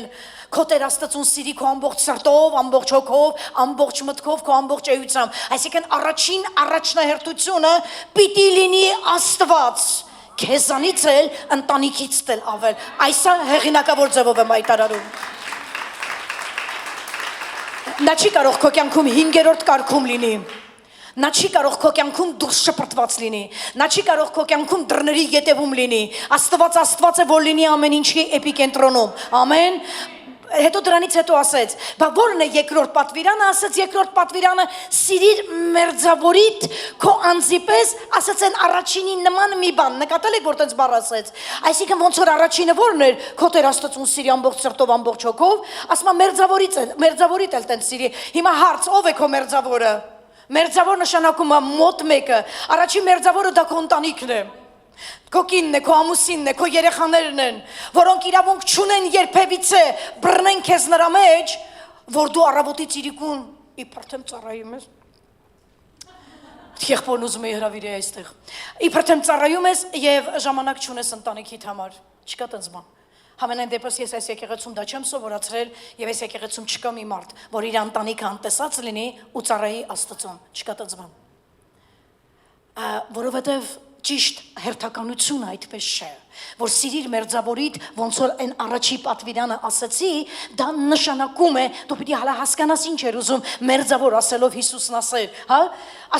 քո Տեր Աստծուն սիրի քո ամբողջ սրտով, ամբողջ հոգով, ամբողջ մտքով, քո ամբողջ էությամբ, այսինքն առաջին առաջնահերթությունը պիտի լինի Աստված, քեզանից էլ ընտանիքից էլ ավել, այսա հեղինակավոր ձևով եմ հայտարարում։ Նա չի կարող քո կյանքում 5-րդ կարգում լինի։ Նա չի կարող քո կյանքում դուրս շպրտված լինի։ Նա չի կարող քո կյանքում դռների ետևում լինի։ Աստված է, որ լինի ամեն ինչի էպիկենտրոնում։ Ամեն։ Հետո դրանից հետո ասեց, բա ո՞րն է երկրորդ պատվիրանը, ասեց երկրորդ պատվիրանը սիրիր մերձավորիդ քո անձի պես, ասեց այն առաջինի նման մի բան, նկատել եք որ տենց բառ ասեց, այսինքն ոնց որ առաջինը ո՞րն էր, քո Տեր Աստծուն սիրի ամբողջ սրտով, ամբողջ հոգով, ասում է մերձավորիդ էլ տենց սիրի, հիմա հարց, ով է քո մերձավորը, մերձավոր նշանակում է մոտ մեկը, առաջին մերձավորը դա քո ընտանիքն է, քո կինն է, քո ամուսինն է, քո երեխաներն են, որոնք իրավունք չունեն երբևիցե բռնեն քեզ նրա մեջ, որ դու առավոտից իրիկուն իբր թեմ ծառայում ես։ Եղբորն ուզում է հրավիրի այստեղ։ Իբր թեմ ծառայում ես եւ ժամանակ չունես ընտանիքիդ համար։ Չկա տենց բան։ Համենայն դեպս ես այս եկեղեցում դա չեմ սովորացրել եւ այս եկեղեցում չկա մի մարդ, որ իր ընտանիքը անտեսած լինի ու ծառայի Աստծուն։ Չկա տենց բան։ Որովհետեւ ճիշտ հերթականությունը այդպես չէ, որ սիրիր մերձավորիդ, ոնց որ այն առաջի պատվիրանը ասեցի, դա նշանակում է, դու պիտի հալա հասկանաս ինչ էր ուզում մերձավոր ասելով Հիսուսն ասել, հա,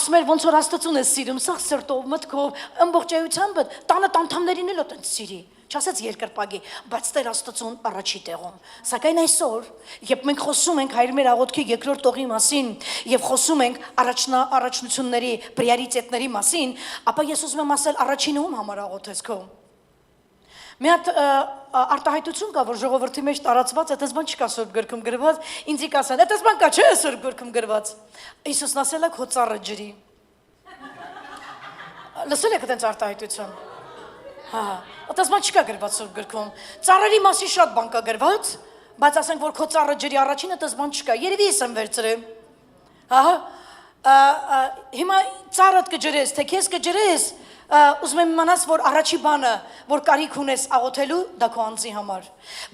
ասում էր ոնց որ Աստծուն ես սիրում, սաղ սրտով, մտքով, ամբողջ էությամբ, տանը անդամներին էլ օտենց սիրի, չասեց երկրպագի, բայց Տեր Աստծուն առաջի տեղում, սակայն այսօր, երբ մենք խոսում ենք հայր մեր աղոթքի երկրորդ տողի մասին եւ խոսում ենք առաջնությունների, պրիորիտետների մասին, ապա ես ուզում եմ ասել առաջինը ում համար աղոթես քո։ Մի հատ արտահայտություն կա, որ ժողովրդի մեջ տարածված, այդպես բան չկա Սուրբ գրքում գրված, ինձի կասեն, այդպես բան կա, չէ՞ Սուրբ գրքում գրված։ Հիսուսն ասել է քո ծառը ջրի։ Լսել եք այդպես արտահայտություն։ Հա, այդպես բան չկա գրված Սուրբ գրքում։ Ծառերի մասին շատ բան կա գրված, բայց ասենք որ քո ծառը ջրի առաջինը այդպես բան չկա։ Երևի ես եմ վերցրել։ Ահա, հիմա ծառդ կջրես, թե քեզ կջրես, ուզում եմ իմանաս, որ առաջի բանը, որ կարիք ունես աղոթելու, դա քո անձի համար,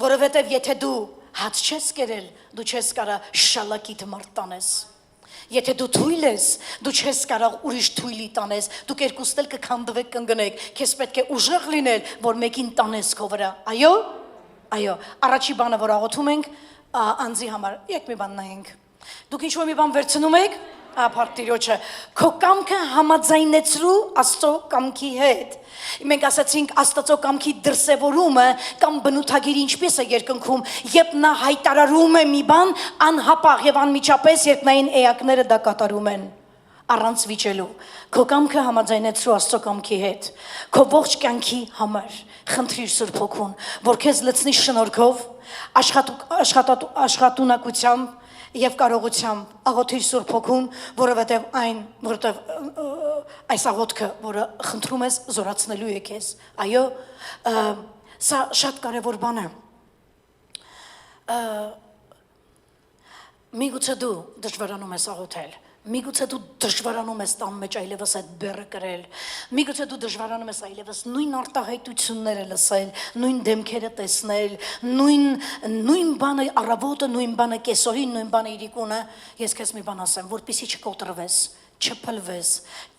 որովհետև եթե դու հաց չես կերել, դու չես կարող շալակիդ մարդ տանես, եթե դու թույլ ես, դու չես կարող ուրիշ թույլի տանես, դուք երկուստ էլ կքանդվեք կընկնեք, քեզ պետք է ուժեղ լինել, որ մեկին տանես քո վրա, այո, առաջի բանը, որ աղոթում ենք, անձի համար, եք մի բան նայենք, դուք ինչ-որ մի բան վերցնում եք, Ապարտիրոջը, քո կամքը համաձայնեցրու Աստծո կամքի հետ։ Մենք ասացինք Աստծո կամքի դրսևորումը կամ բնութագիրը ինչպես է երկնքում, երբ նա հայտարարում է մի բան, անհապաղ եւ անմիջապես երկնային էակները դա կատարում են։ Առանց վիճելու։ Քո կամքը համաձայնեցրու Աստծո կամքի հետ։ Քո ողջ կյանքի համար խնդրիր Սուրբ Հոգուն, որ քեզ լցնի շնորհքով, աշխատունակությամբ եւ կարողությամբ աղոթիր Սուրբ Հոգուն, որովհետեւ այս աղոթքը, որը խնդրում ես, զորացնելու է քեզ։ Այո, սա շատ կարևոր բան է։ Միգուցե դու դժվարանում ես աղոթել, միգուցե դու դժվարանում ես տան մեջ այլևս այդ բեռը կրել, միգուցե դու դժվարանում ես այլևս նույն արտահայտությունները լսել, նույն դեմքերը տեսնել, նույն բանը առավոտը, նույն բանը կեսօրին, նույն բանը իրիկունը, ես քեզ մի բան ասեմ, որպեսզի չկոտրվես, չփլվես,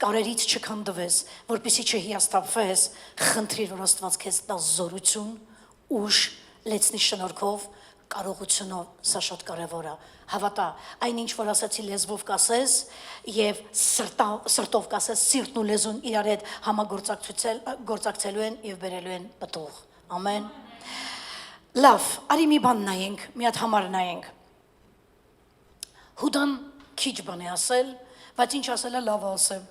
կարերից չքանդվես, որպեսզի չհիասթափվես, խնդրիր, որ Աստված քեզ տա զորություն, ուժ, լեցնի շնորհքով, կարողությունով, սա շատ կարևոր է։ Հավատա, այնինչ որ ասացի լեզվով կասես եւ սրտով կասես, սիրտն ու լեզուն իրար հետ համագործակցելու են եւ բերելու են պտուղ։ Ամեն։ Լավ, արի մի բան նայենք, մի հատ համար նայենք։ Հուդան քիչ բան է ասել, բայց ինչ ասել է լավ ասել։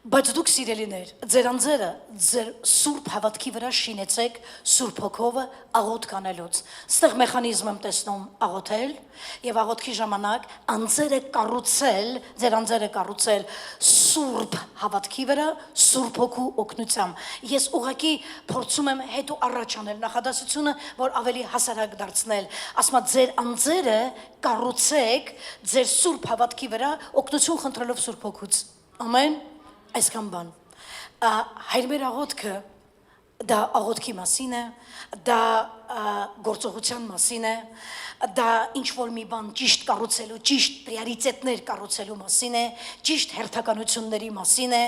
Բայց դուք սիրելիներ, ձեր անձերը ձեր սուրբ հավատքի վրա շինեցեք սուրբ հոգովը աղոթ կանելուց։ Ստեղ մեխանիզմ եմ տեսնում աղոթել եւ աղոթքի ժամանակ անձերը կառուցել, ձեր անձերը կառուցել սուրբ հավատքի վրա, սուրբ հոգու օգնությամբ։ Ես ուղղակի փորձում եմ հետո առաջ անել նախադասությունը, որ ավելի հասարակ դարձնել։ Ասма ձեր անձերը կառուցեք ձեր սուրբ հավատքի վրա օգնություն խնդրելով սուրբ հոգուց։ Ամեն այսքան բան հայր մեր աղոթքը դա աղոթքի մասին է, դա գործողության մասին է, դա ինչ որ մի բան ճիշտ կառուցելու, ճիշտ պրիորիտետներ կառուցելու մասին է, ճիշտ հերթականությունների մասին է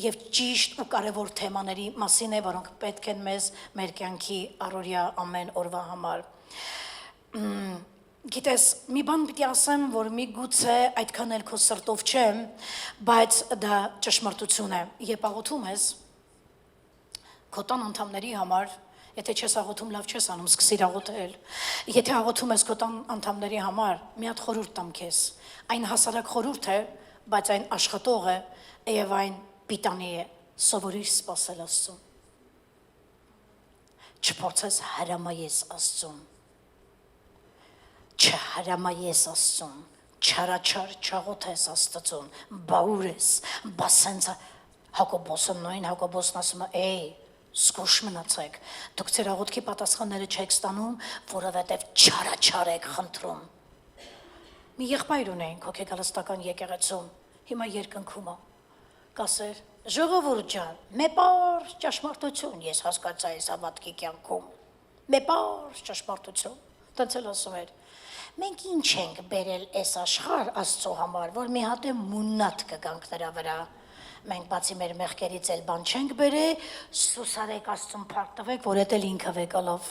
եւ ճիշտ ու կարեւոր թեմաների մասին է, որոնք պետք են մեզ մեր կյանքի առօրյա ամեն օրվա համար։ Գիտես, մի բան պիտի ասեմ, որ մի գուցե այդքան էլ քո սրտով չեմ, բայց դա ճշմարտություն է։ Երբ աղոթում ես քո տան անդամների համար, եթե չես աղոթում, լավ չես անում, սկսիր աղոթել։ Եթե աղոթում ես քո տան անդամների համար, մի հատ խորհուրդ տամ քեզ։ Այն հասարակ խորհուրդ է, բայց այն աշխատող է եւ այն պիտանի է։ Սովորիր սպասել Աստծուն։ Չփորձես հրամայես Աստծուն։ Չհրամայես Աստծուն, չարաչար չաղոթես Աստծուն, բաուրես, բասենց Հակոբոսը նույն Հակոբոսն ասում է, զգուշ մնացեք, դուք ձեր աղոթքի պատասխանները չեք ստանում, որովհետև չարաչար եք խնդրում։ Մի եղբայր ունենք հոգեգալստական եկեղեցում, հիմա երկնքում է, կասեր, ժողովուրդ ջան, մեծ ճշմարտություն ես հասկացա այս հավատքի կյանքում, մեծ ճշմարտություն, տենց էլ ասում էր։ Մենք ինչ ենք բերել այս աշխարհ Աստծո համար, որ մի հատ է մուննատ կգանք նրա վրա։ Մենք բացի մեր մեղքերից էլ բան չենք բերել, սուսարեք Աստծուն փառք տվեք, որ էդ էլ ինքը վեկալով։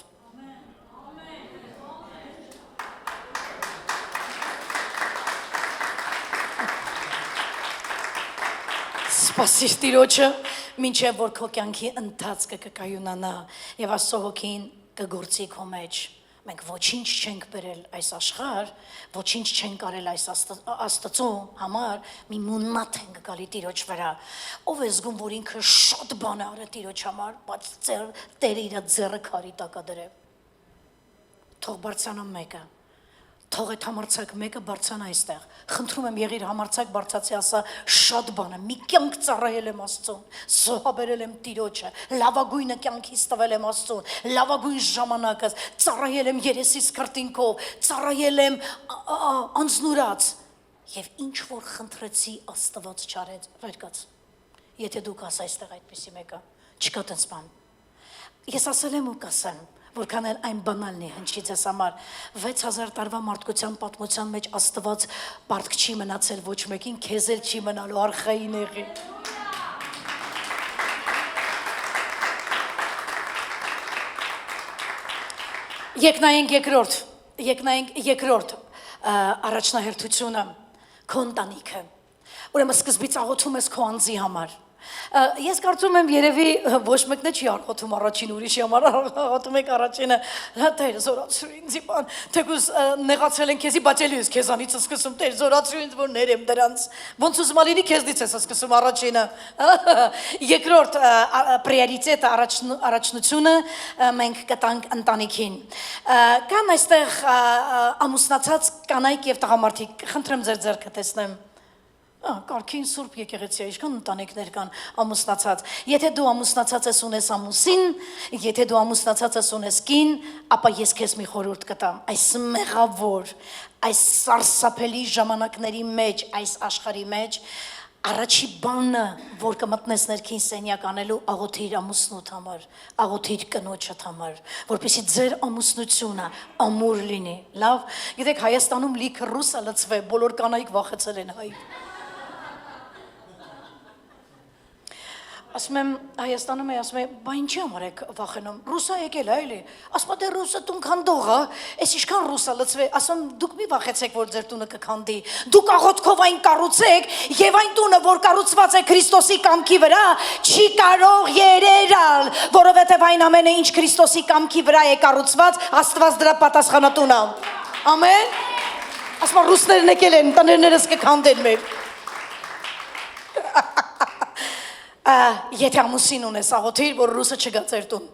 Սպասիր Տիրոջը, մինչև որ քո կյանքի ընթացքը կկայունանա եւ Աստծո հոգին կգործի քո մեջ։ Մենք ոչինչ չենք բերել այս աշխարհ, ոչինչ չենք արել այս Աստծո համար, մի մուննատ ենք գալի Տիրոջ վրա։ Ով է զգում, որ ինքը շատ բան է արել Տիրոջ համար, բայց Տերը իր ձեռը քարի տակ է դրել։ Թող բարձրանա մեկը, թող այդ համարցակ մեկը բարձրանա այստեղ։ Խնդրում եմ եղիր համարցակ բարձացի, ասա շատ բան է, մի կյանք ծառայել եմ Աստծուն, զոհաբերել եմ Տիրոջը, լավագույնը կյանքից տվել եմ Աստծուն, լավագույն ժամանակս, ծառայել եմ երեսիս քրտինքով, ծառայել եմ անձնուրաց եւ ինչ որ խնդրեցի Աստված չարեց, վերկաց։ Եթե դու կաս այստեղ այդպիսի մեկը, չկա տենց բան։ Ես ասել եմ ու կասեմ, որքան էլ այն բանալն է հնչի ձեզ համար 6000 տարվա մարդկության պատմության մեջ Աստված պարտք չի մնացել ոչ մեկին, քեզ էլ չի մնալու արխային եղի։ Եկնայինք երկրորդ առաջնահերթությունը քո ընտանիքը։ Ուրեմն սկզբից աղոթում ես քո անձի համար։ Ես կարծում եմ երևի ոչ մեկն չի աղոթում առաջին ուրիշի համար, աղոթում եք առաջինը, Տեր զորացրու ինձ բան, թեկուզ նեղացրել են քեզի, բայց էլի ես քեզանից սկսում, Տեր զորացրու ինձ, որ ներեմ դրանց, ոնց ուզում ալինի քեզնից ես սկսում առաջինը։ Երկրորդ պրիորիտետը առաջնությունը մենք կտանք ընտանիքին։ Կան այստեղ ամուսնացած կանայք եւ տղամարդիկ, խնդրեմ ձեր ձեռքը տեսնեմ։ Կարգին սուրբ եկեղեցի է, ինչքան ընտանիքներ կան ամուսնացած։ Եթե դու ամուսնացած ես ունես ամուսին, եթե դու ամուսնացած ես ունես կին, ապա ես քեզ մի խորհուրդ կտամ։ Այս մեղավոր, այս սարսափելի ժամանակների մեջ, այս աշխարհի մեջ, առաջի բանը, որ կմտնես ներքին սենյակ անելու, աղոթիր ամուսնուդ համար, աղոթիր կնոջդ համար, որպեսզի ձեր ամուսնությունը ամուր լինի։ Լավ, գիտեք Հայաստանում լիքը ռուս է լծվել, բոլոր կանայք վախեցել են հայ։ Ասում եմ Հայաստանում է, ասում եմ, բա ինչի համար եք վախենում, ռուսա եկել է, էլի, ասում դե ռուսը տուն քանդող է, այս ինչքան ռուսա լծվե, ասում դուք մի վախեցեք, որ ձեր տունը կքանդի, դուք աղոթքով այն կառուցեք եւ այն տունը, որ կառուցված է Քրիստոսի կամքի վրա, չի կարող երերալ, որովհետեւ այն ամենը, ինչ Քրիստոսի կամքի վրա է կառուցված, Աստված դրա պատասխանատուն է։ Ամեն։ Ասում ռուսներն եկել են, տներներս կքանդեն մեր։ Եթե ամուսին ունես աղոթիր, որ ռուսը չգա ձեր տուն։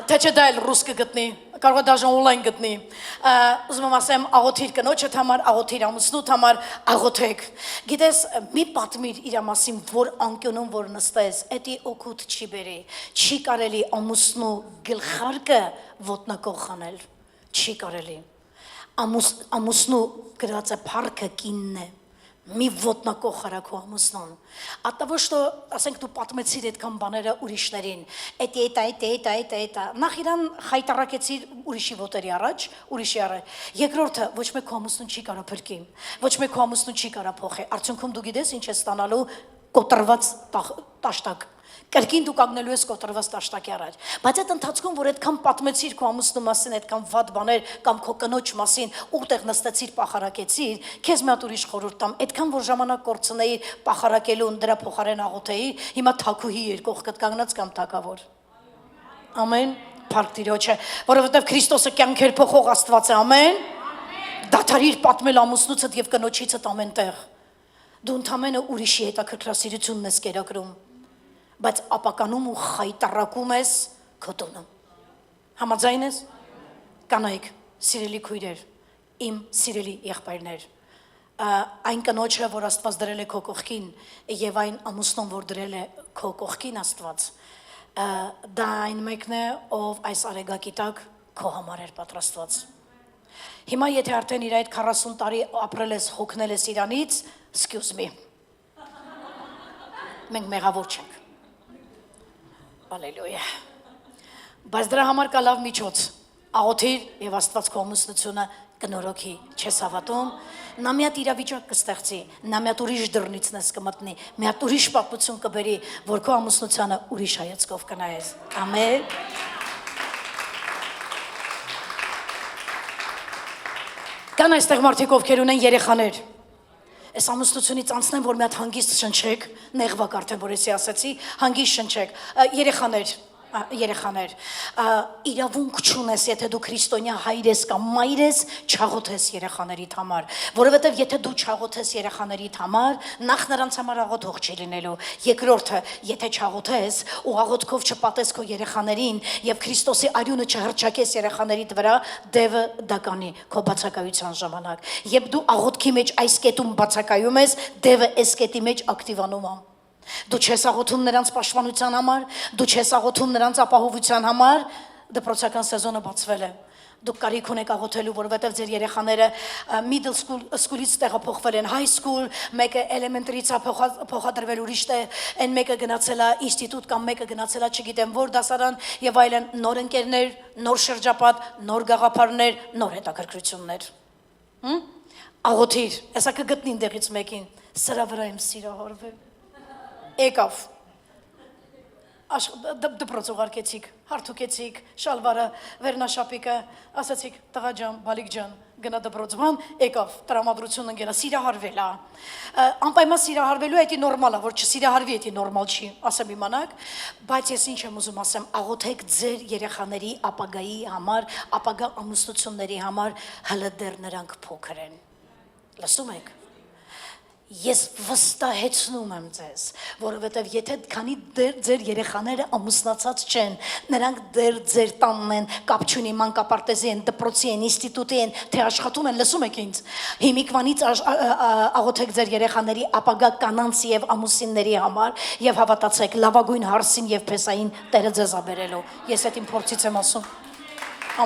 Թե չէ դա էլ ռուս կգտնի, կարող է դաժան օնլայն գտնի։ Ուզում եմ ասեմ, աղոթիր կնոջդ համար, աղոթիր ամուսնուդ համար, աղոթեք։ Գիտես, մի պատմիր իր մասին, որ անկյունում որ նստես, էդի օգուտ չի բերի, չի կարելի ամուսնու գլխարկը ոտնակող խանել, չի կարելի։ Ամուսնու գրած է փառքը կինն է։ Մի ոտնակող խարակու ամուսնուն։ Ատավո что, ասենք դու պատմեցիր այդքան բաները ուրիշներին։ Էտա։ Նախ իրան խայտարակեցիր ուրիշի ոտերի առաջ, ուրիշի առաջ։ Երկրորդը ոչ մեկ քո ամուսնուն չի կարա փրկի։ Ոչ մեկ քո ամուսնուն չի կարա փոխի։ Արդյունքում դու գիտես ինչ է ստանալու կոտրված տաշտակ։ Կրկին դու կանգնելու ես կոտրված տաշտակի առաջ։ Բայց այդ ընթացքում, որ այդքան պատմեցիր քո ամուսնու մասին, այդքան վատ բաներ կամ քո կնոջ մասին, ուղտեղ նստեցիր, պախարակեցիր, քեզ մի հատ ուրիշ խորհուրդ տամ, այդքան որ ժամանակ կորցնեիր պախարակելու ու դրա փոխարեն աղոթեիր, հիմա թակուհի երկող կանգնած կամ թակավոր։ Ամեն, փառք Տիրոջը, որովհետև Քրիստոսը կյանքեր փոխող Աստված է, ամեն։ Դադարիր պատմել ամուսնուցդ եւ կնոջիցդ ամենտեղ։ Դու ընդամենը ուրիշի հետաքրքրասիրությունն ես կերակրում, բայց ապականում ու խայտարակում ես քո տունը։ Համաձայն ես։ Կանայք, սիրելի քույրեր, իմ սիրելի եղբայրներ, այն կնոջը, որ Աստված դրել է քո կողքին, եւ այն ամուսնուն, որ դրել է քո կողքին Աստված, դա այն մեկն է, ով այս արեգակի տակ քո համար էր պատրաստված։ Հիմա եթե արդեն իր այդ 40 տարի ապրել ես, հոգնել ես իրանից, excuse me։ Մենք մեղավոր չենք։ Ալելույա։ Բայց դրա համար կա լավ միջոց։ Աղոթիր եւ Աստված քո ամուսնությունը կնորոգի, չես հավատում։ Նա մի հատ իրավիճակ կստեղծի, նա մի հատ ուրիշ դռնիցն ես կմտնի, մի հատ ուրիշ պատմություն կբերի, որ քո ամուսնությանը ուրիշ հայացքով կնայես։ Ամեն։ Կան այստեղ մարդիկ, ովքեր ունեն երեխաներ։ Այս ամուսնությունից անցնեմ, որ մի հատ հանգիստ շնչեք, նեղվակ արդեն, որ էսի ասացի, հանգիստ շնչեք, երեխաներ, իրավունք չունես, եթե դու քրիստոնյա հայր ես կամ մայր ես, չաղոթես երեխաներիդ համար, որովհետև եթե դու չաղոթես երեխաներիդ համար, նախ նրանց համար աղոթող չի լինելու, երկրորդը, եթե չաղոթես ու աղոթքով չպատես քո երեխաներին եւ Քրիստոսի արյունը չհրճակես երեխաներիդ վրա, դևը դա կանի քո բացակայության ժամանակ, երբ դու աղոթքի մեջ այս կետում բացակայում ես, դևը այս կետի մեջ ակտիվանում է։ Դու չես աղոթում նրանց պաշտպանության համար, դու չես աղոթում նրանց ապահովության համար, դպրոցական սեզոնը բացվել է։ Դուք կարիք ունեք աղոթելու, որովհետև ձեր երեխաները middle school-ից տեղափոխվել են high school, մեկը elementary-ից փոխադրվել ուրիշ տեղ, այն մեկը գնացել է ինստիտուտ կամ մեկը գնացել է չգիտեմ որ դասարան եւ այլն, նոր ընկերներ, նոր շրջապատ, նոր գաղափարներ, նոր հետաքրքրություններ։ Աղոթիր, հեսա կգտնի այնտեղից մեկին, սրա վրա եմ սիրահարվել։ Եկավ, դպրոց ուղարկեցիք, հարթուկեցիք, շալվարը, վերնաշապիկը, ասացիք, տղա ջան, բալիկ ջան, գնա դպրոց, բան, եկավ, տրամադրություն ընկելա, սիրահարվել է, անպայման սիրահարվելու է, էդի նորմալ է, որ չսիրահարվի, էդի նորմալ չի, ասեմ իմանաք, բայց ես ինչ եմ ուզում ասեմ, աղոթեք ձեր երեխաների ապագայի համար, ապագա ամուսնությունների համար, հլը դեռ նրանք փոքր են, լսում եք։ Ես վստահեցնում եմ ձեզ, որովհետև եթե քանի ձեր երեխաները ամուսնացած չեն, նրանք դեռ ձեր տանն են, կապ չունի, մանկապարտեզի են, դպրոցի են, ինստիտուտի են, թե աշխատում են, լսում եք ինձ, հիմիկվանից աղոթեք ձեր երեխաների ապագա կանանց եւ ամուսինների համար եւ հավատացեք, լավագույն հարսին եւ փեսային Տերը ձեզ ա բերելու, ես այդ իմ փորձից եմ ասում,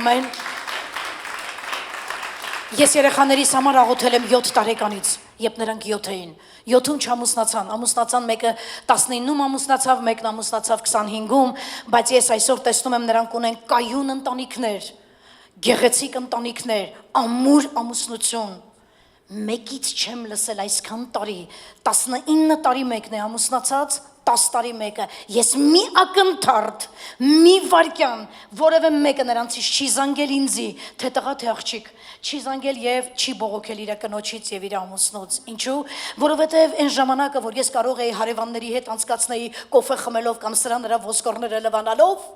ամեն, ես երեխաներիս համար աղոթել եմ 7 տարեկանից, երբ նրանք 7 էին, 7-ում ամուսնացան մեկը 19-ում ամուսնացավ, մեկն ամուսնացավ 25-ում, բայց ես այսօր տեսնում եմ նրանք ունեն կայուն ընտանիքներ, գեղեցիկ ընտանիքներ, ամուր ամուսնություն, մեկից չեմ լսել այսքան տարի, 19 տարի մեկն է ամուսնացած, 10 տարի մեկը, ես մի ակնթարթ, մի վարքյան, որևէ մեկը նրանցից չի զանգել ինձի, թե տղա թե աղջիկ, չի զանգել եւ չի բողոքել իր կնոջից եւ իր ամուսնուց, ինչու, որովհետեւ այն ժամանակը, որ ես կարող էի հարևանների հետ անցկացնեի կոֆե խմելով կամ սրա նրա ոսկորները լվանալով,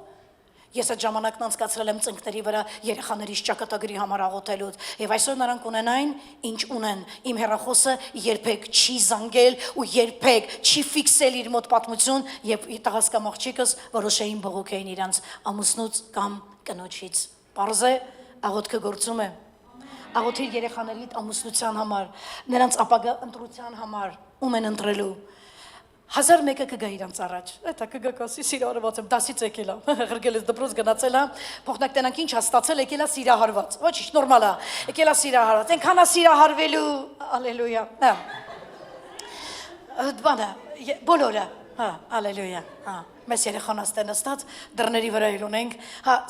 Ես այդ ժամանակն անցկացրել եմ ծնկների վրա երեխաների ճակատագրի համար աղոթելուց եւ այսօր նրանք ունենային ինչ ունեն իմ հեռախոսը երբեք չի զանգել ու երբեք չի ֆիքսել իր մոտ պատմություն եւ տղաս կամ աղջիկս որոշեին բողոքեին իրանց ամուսնուց կամ կնոջից բարձե աղոթքը գործում է աղոթիր երեխաներիդ ամուսնության համար նրանց ապագա ընտրության համար ում են ընտրելու 1001 կգա իրանց առաջ, էտա կգա կասի սիրահարված եմ, դասից եկել եմ, ղրգել ես դպրոց գնացել եմ, փոխնակ տենանք ինչ հաստացել եկել է սիրահարված, ոչինչ նորմալ է, եկել է սիրահարված, այնքան է սիրահարվելու, ալելույա, բանը, բոլորը, ալելույա, մեզ երեխան աստեն նստած, դռների վրա էլ ունենք,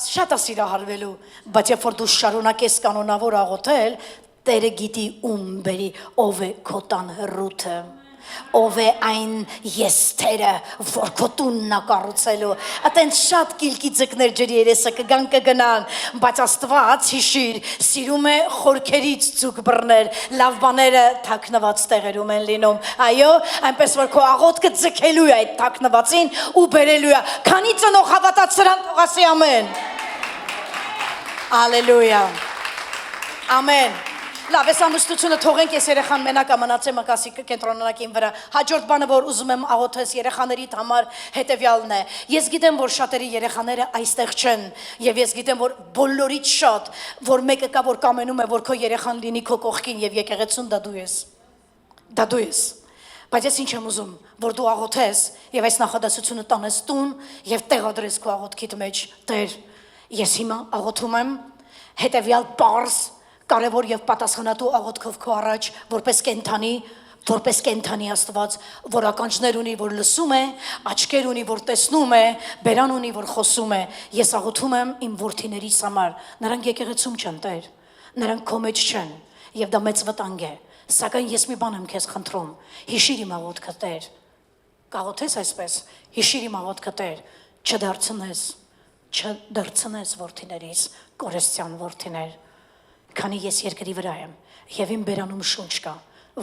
շատ է սիրահարվելու, բայց երբ որ դու շարունակես կանոնավոր աղոթել, Տերը գիտի ում բերի, ով է քո տան հռութը ով է այն եսթերը, որ քո տունն է կառուցելու, այտենց շատ կիլկի ձկներ ջրի երեսը կգան կգնան, բայց Աստված հիշիր, սիրում է խորքերից ձուկ բռնել, լավ բաները թաքնված տեղերում են լինում, այո, այնպես որ քո աղոթքը ձգելու է այդ թաքնվածին ու բերելու է, քանի ծնող հավատաց սրան թող ասի ամեն, ալելույա, ամեն, լավ, ես ամուսնությունը թողենք ես երեխան մենակ ամնացեմ ակասի կենտրոնանակին վրա, հաջորդ բանը, որ ուզում եմ աղոթես երեխաներիդ համար հետևյալն է, ես գիտեմ, որ շատերի երեխաները այստեղ չեն, և ես գիտեմ, որ բոլորից շատ, որ մեկը կա, որ կամենում է, որ քո երեխան լինի քո կողքին և եկեղեցուն դա դու ես, բայց ես ինչ եմ ուզում, որ դու աղոթես և այս նախադասությունը տանես տուն և տեղադրես քո աղոթքիդ մեջ, Տեր, ես հիմա աղոթում եմ հետևյալ պարզ կարևոր և պատասխանատու աղոթքով քո առաջ, որպես կենդանի Աստված, որ ականջներ ունի, որ լսում է, աչքեր ունի, որ տեսնում է, բերան ունի, որ խոսում է, ես աղոթում եմ իմ որդիներիս համար, նրանք եկեղեցում չեն, Տեր, նրանք քո մեջ չեն, և դա մեծ վտանգ է, սակայն ես մի բան եմ քեզ խնդրում, հիշիր իմ աղոթքը, Տեր, կաղոթես այսպես, հիշիր իմ աղոթքը, Տեր, չդարձնես որդիներիս, կորեսցյան որդիներ, քանի ես երկրի վրա եմ, և իմ բերանում շունչ կա,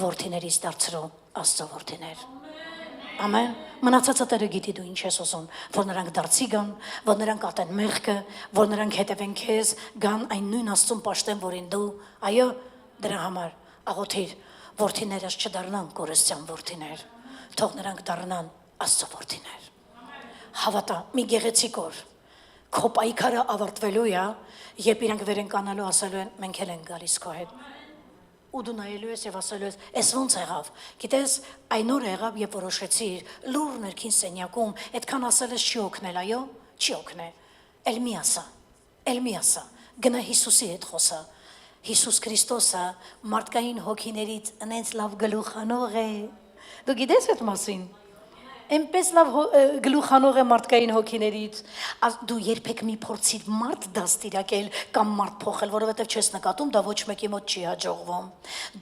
որդիներիս դարձրու Աստծո որդիներ, ամեն, մնացածը Տերը գիտի դու ինչ ես ուզում, որ նրանք դարձի գան, որ նրանք ատեն մեղքը, որ նրանք հետևեն քեզ, գան այն նույն Աստծուն պաշտեն, որին դու, այո, դրա համար աղոթիր, որդիներս չդառնան կորեսցյան որդիներ, թող նրանք դառնան Աստծո որդիներ, հավատա, մի գեղեցիկ օր, քո պայքարը ավարտվելու է, երբ իրանք վեր են կանալու ասելու են, մենք էլ ենք գալիս քո հետ, ու դու նայելու ես և ասելու ես, ես ոնց եղավ, գիտես, այն օր եղավ, երբ որոշեցիր, լուր ներքին սենյակում, այդքան ասել ես չի օգնել, այո, չի օգնել, էլ մի ասա, գնա Հիսուսի հետ խոսա, Հիսուս Քրիստոսը մարդկային հոգիներից ընենց լավ գլուխանող է, դու գիտես այդ մասին, Այնպես լավ գլուխանող է մարդկային հոգիներից, դու երբեք մի փորձիր մարդ դաստիարակել կամ մարդ փոխել, որովհետև չես նկատում, դա ոչ մեկի մոտ չի հաջողվում։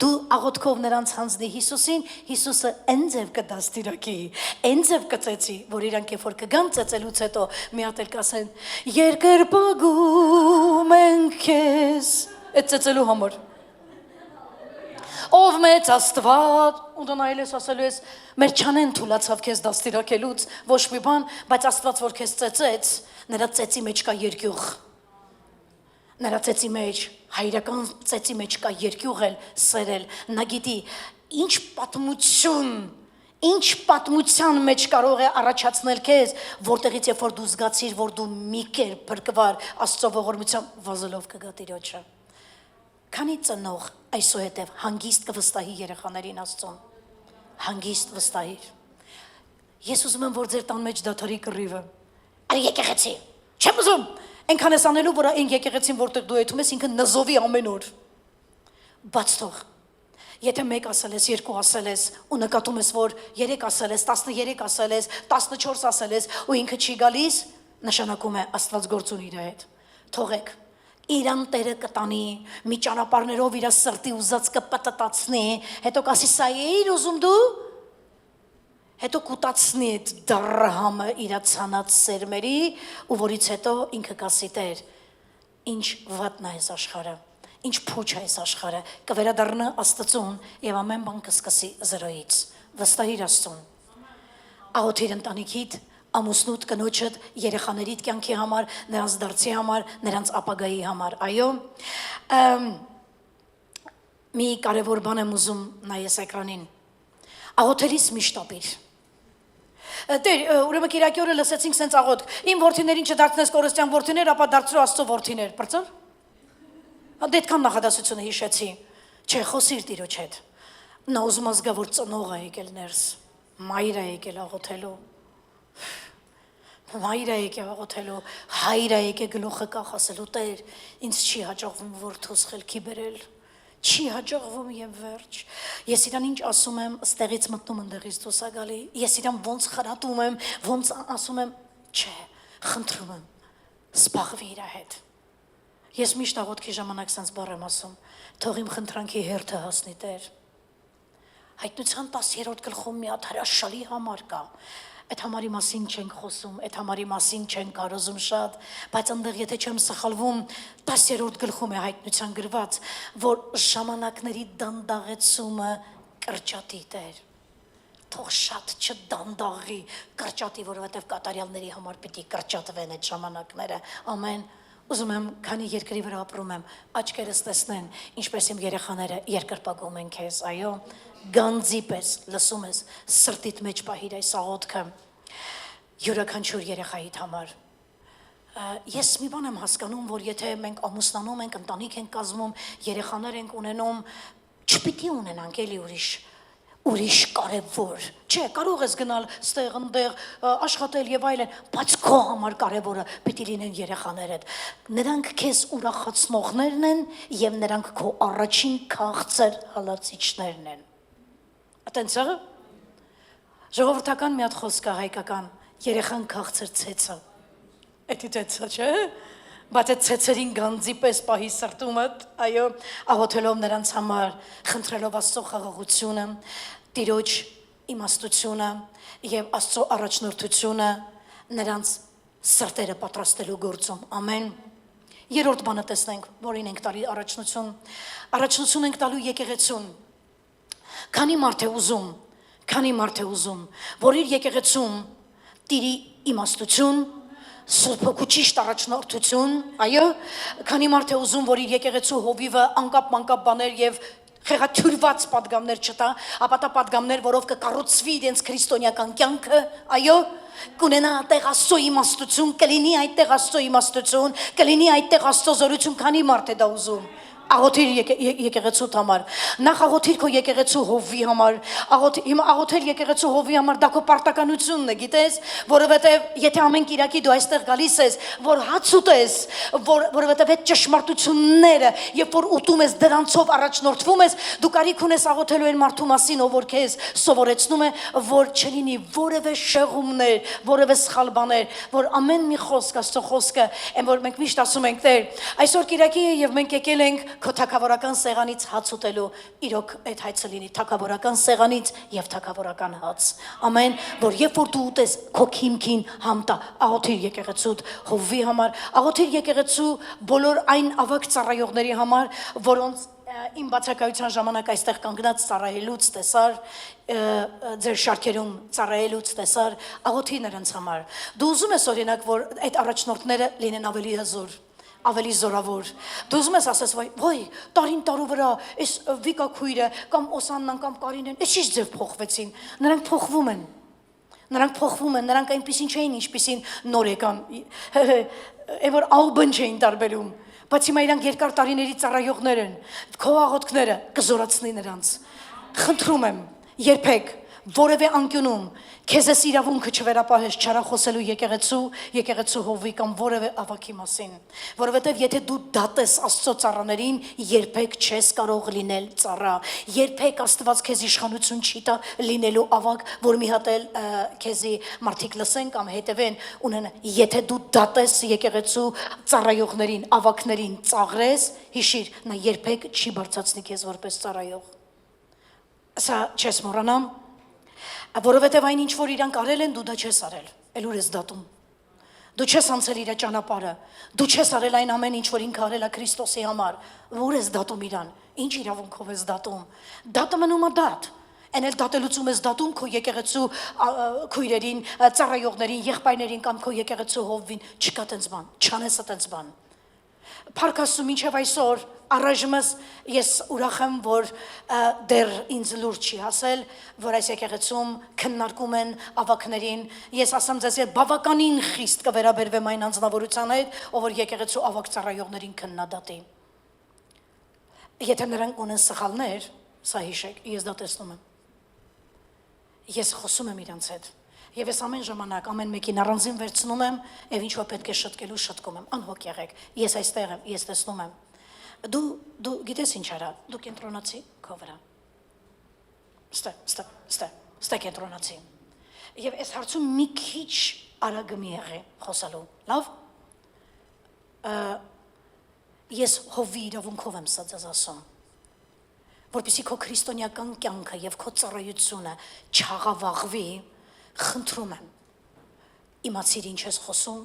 Դու աղոթքով նրանց հանձնի Հիսուսին, Հիսուսը այն ձև կդաստիարակի, այն ձև կծեցի, որ իրանք երբ որ կգան ծեծելուց հետո մի հատ էլ կասեն, երկրպագում ենք քեզ, այդ ծեծելու համար։ Ով մեծ Աստված, ու դու նայել ես ասելու ես, մեր չանեն թուլացավ քեզ դաստիարակելուց, ոչ մի բան, բայց Աստված որ քեզ ծեծեց, նրա ծեծի մեջ կա երկյուղ, նրա ծեծի մեջ, հայրական ծեծի մեջ կա երկյուղ էլ, սերել, նա գիտի, ինչ պատմության մեջ կարող է առաջացնել քեզ, որտեղից երբ որ դու զգացիր, որ դու մի կերպ փրկվար Աստծո ողորմությամբ վազելով կգա Տիրոջը։ Քանի ծնող այսուհետև հանգիստ կվստահի երեխաներին Աստծուն, հանգիստ վստահիր։ Ես ուզում եմ, որ ձեր տան մեջ դադարի կռիվը, այ եկեղեցի, չեմ ուզում, այնքան ես անելու, որ այն եկեղեցին, որտեղ դու եթում ես, ինքը նզովի ամեն օր, բաց թող, եթե մեկ ասել ես, երկու ասել ես, ու նկատում ես, որ 3 ասել ես, 13 ասել ես, 14 ասել ես, ու ինքը չի գալիս, նշանակում է Աստված գործ ունի իր հետ, թողեք, իրան Տերը կտանի, մի ճանապարհներով իր սրտի ուզած կպտտացնի, հետո կասի սա էիր ուզում դու, հետո կուտացնի այդ դռհամը իր ցանած սերմերի, ու որից հետո ինքը կասի Տեր, ինչ վատնա է այս աշխարհը, ինչ փուչ է այս աշխարհը, կվերադառնա Աստծուն եւ ամեն բան կսկսի զրոյից, վստահիր Աստծուն, աղոթիր ընտանիքիդ, ամուսնուդ, կնոջդ, երեխաներիդ կյանքի համար, նրանց դարձի համար, նրանց ապագայի համար, այո։ Մի կարևոր բան եմ ուզում նայես էկրանին։ Աղոթելիս միշտ ապիր։ Տեր, ուրեմն Կիրակի օրը լսեցինք սենց աղոթք։ Իմ որդիներին չդարձնես կորստյան որդիներ, ապա դարձրու Աստծո որդիներ։ Բրծոր։ Դետքան նախադասությունը հիշեցի։ Չէ, խոսիր Տիրոջ հետ։ Նա ուզում ազգա, որ ծնող է եկել ներս։ Մայր է եկել աղոթելու։ Մայր է եկել աղոթելու, հայր է եկել գլուխը կախասելու, Տեր, ինձ չի հաջողվում որդուս խելքի բերել։ Չի հաջողվում եւ վերջ։ Ես իրան ինչ ասում եմ, ստեղից մտնում ընդեղից դուրս է գալի։ Ես իրան ոնց խրատում եմ, ոնց ասում եմ, չէ, խնդրում եմ, սպաղվի իր հետ։ Ես միշտ աղոթքի ժամանակ սենց բառ եմ ասում, թող իմ խնդրանքի հերթը հասնի Տեր։ Հայտնության 10-րդ գլխում մի հատ հրաշալի համար կա։ Այդ համարի մասին չենք խոսում, այդ համարի մասին չենք կարոզում շատ, բայց այնտեղ եթե չեմ սխալվում, 10-րդ գլխում է հայտնության գրված, որ ժամանակների դանդաղեցումը կրճատի Տեր։ Թող շատ չդանդաղի կրճատի, որովհետև կատարյալների համար պիտի կրճատվեն այդ ժամանակները։ Ամեն։ Ուզում եմ, քանի երկրի վրա ապրում եմ, աչքերս տեսնեն, ինչպես իմ երեխաները երկրպագում են քեզ, այո, գանձի պես լսում ես, սրտիդ մեջ պահիր այս աղոթքը յուրաքանչյուր երեխայիդ համար։ Ես մի բան եմ հասկանում, որ եթե մենք ամուսնանում ենք, ընտանիք ենք կազմում, երեխաներ ենք ունենում, չպիտի ունենանք էլի ուրիշ կարևոր, չէ, կարող ես գնալ ստեղ ընդեղ, աշխատել եւ այլն, բայց քո համար կարևորը պիտի լինեն երեխաներդ։ Նրանք քեզ ուրախացնողներն են եւ նրանք քո առաջին քաղցր հալածիչներն են։ Ատենցը ժողովրդական մի հատ խոսք կա հայկական, երեխան քաղցր ցեցը։ Էդի ցեցը, չէ՞։ Բայց այդ ցեցերին գանձի պես պահի սրտումդ, այո, աղոթելով նրանց համար, խնդրելով Աստծո խաղաղությունը, Տիրոջ իմաստությունը եւ Աստծո առաջնորդությունը նրանց սրտերը պատրաստելու գործում։ Ամեն։ Երրորդ բանը տեսնենք, որին ենք տալի առաջնություն ենք տալու եկեղեցուն։ Քանի մարդ է ուզում, որ իր եկեղեցում տիրի իմաստություն, Սուրբ ճիշտ առաջնորդություն, այո, քանի մարդ է ուզում, որ իր եկեղեցու հովիվը անկապ բաներ եւ խեղաթյուրված պատգամներ չտա, ապա տա պատգամներ, որով կկառուցվի իրենց քրիստոնեական կյանքը, այո, կունենա այդտեղ Աստծո իմաստություն, կլինի այդտեղ Աստծո իմաստություն, կլինի այդտեղ Աստծո զորություն, քանի մարդ է դա ուզում։ Աղոթիր եկեղեցուդ համար, նախ աղոթիր քո եկեղեցու հովի համար, աղոթել եկեղեցու հովի համար դա քո պարտականությունն է, գիտես, որովհետև եթե ամեն Կիրակի դու այստեղ գալիս ես, որ հաց ուտես, որովհետև այդ ճշմարտությունները, երբ որ ուտում ես դրանցով առաջնորդվում ես, դու կարիք ունես աղոթելու այն մարդու մասին, ով որ քեզ սովորեցնում է, որ չլինի որևէ շեղումներ, որևէ սխալ բաներ, որ ամեն մի խոսք, Աստծո խոսքը, այն որ մենք միշտ ասում ենք, Տեր, այսօր Կիրակի է եւ մենք եկել ենք քո թագավորական սեղանից հաց ուտելու, իրոք այդ հայցը լինի թագավորական սեղանից եւ թագավորական հաց։ Ամեն, որ երբ որ դու ուտես քո քիմքին համտա, աղոթիր եկեղեցուդ հովի համար, աղոթիր եկեղեցու բոլոր այն ավակ ծառայողների համար, որոնց իմ բացակայության ժամանակ այստեղ կանգնած ծառայելուց տեսար, ձեր շարքերում ծառայելուց տեսար, աղոթի նրանց համար։ Դու ուզում ես օրինակ, որ այդ առաջնորդները լինեն ավելի հզոր, ավելի զորավոր։ Դու ուզում ես ասես, ոյ, տարին տարու վրա, այս Վիկա քույրը կամ Օսաննան կամ Կարինեն, այս ինչ ձև փոխվեցին։ Նրանք փոխվում են, նրանք այնպեսին չէին, ինչպեսին նոր եկան, այն որ ալբն չէին տարբերում, բայց հիմա իրանք երկար տարիների ծառայողներ են, քո աղոթքները կզորացնի նրանց։ Խնդրում եմ, երբեք որևէ անկյունում քեզ ես իրավունքը չվերապահես չարախոսելու եկեղեցու հովի կամ որևէ ավակի մասին, որովհետև եթե դու դատես Աստծո ծառաներին, երբեք չես կարող լինել ծառա, երբեք Աստված քեզ իշխանություն չի տա լինելու ավակ, որ մի հատ էլ քեզի մարդիկ լսեն կամ հետևեն ունեն, եթե դու դատես եկեղեցու ծառայողներին, ավակներին ծաղրես, հիշիր, նա երբեք չի բարձրացնի քեզ որպես ծառայող։ Սա չես մոռանամ, որովհետև այն ինչ որ իրանք արել են, դու դա չես արել, էլ ուր ես դատում, դու չես անցել իր ճանապարհը, դու չես արել այն ամեն ինչ որ ինքը արել է Քրիստոսի համար, ուր ես դատում իրան, ինչ իրավունքով ես դատում, դատը մնում է դատ, Են էլ դատելուծում ես դատում քո եկեղեցու քույրերին, ծառայողներին, եղբայրներին կամ քո եկեղեցու հովվին, չկա տենց բան, չանես տենց բան։ Փառքասու մինչև այսօր առայժմս ես ուրախ եմ, որ դեռ ինձ լուրջ չի հասել, որ այս եկեղեցում քննարկում են ավագներին։ Ես ասեմ ձեզ, ես բավականին խիստ կվերաբերվեմ այն անձնավորության հետ, ով որ եկեղեցու ավագ ծառայողներին քննադատի։ Եթե նրանք ունեն սխալներ, սա հիշեք, ես դա տեսնում եմ։ Ես խոսում եմ իրանց հետ։ Եվ ես ամեն ժամանակ, ամեն մեկին առանձին վերցնում եմ, եւ ինչ որ պետք է շտկելու, շտկում եմ, անհոգ եղեք, ես այստեղ եմ, ես տեսնում եմ։ Դու գիտես ինչ արա, դու կենտրոնացի քո վրա։ Ստե կենտրոնացի։ Եվ այս հարցում մի քիչ արագ մի եղի խոսալու, լավ։ Ես հովի իրավունքով եմ սա ձեզ ասում, որպեսզի քո քրիստոնեական կյանքը եւ քո ծառայությունը չաղավաղվի, խնդրում եմ, իմացիր ինչ ես խոսում,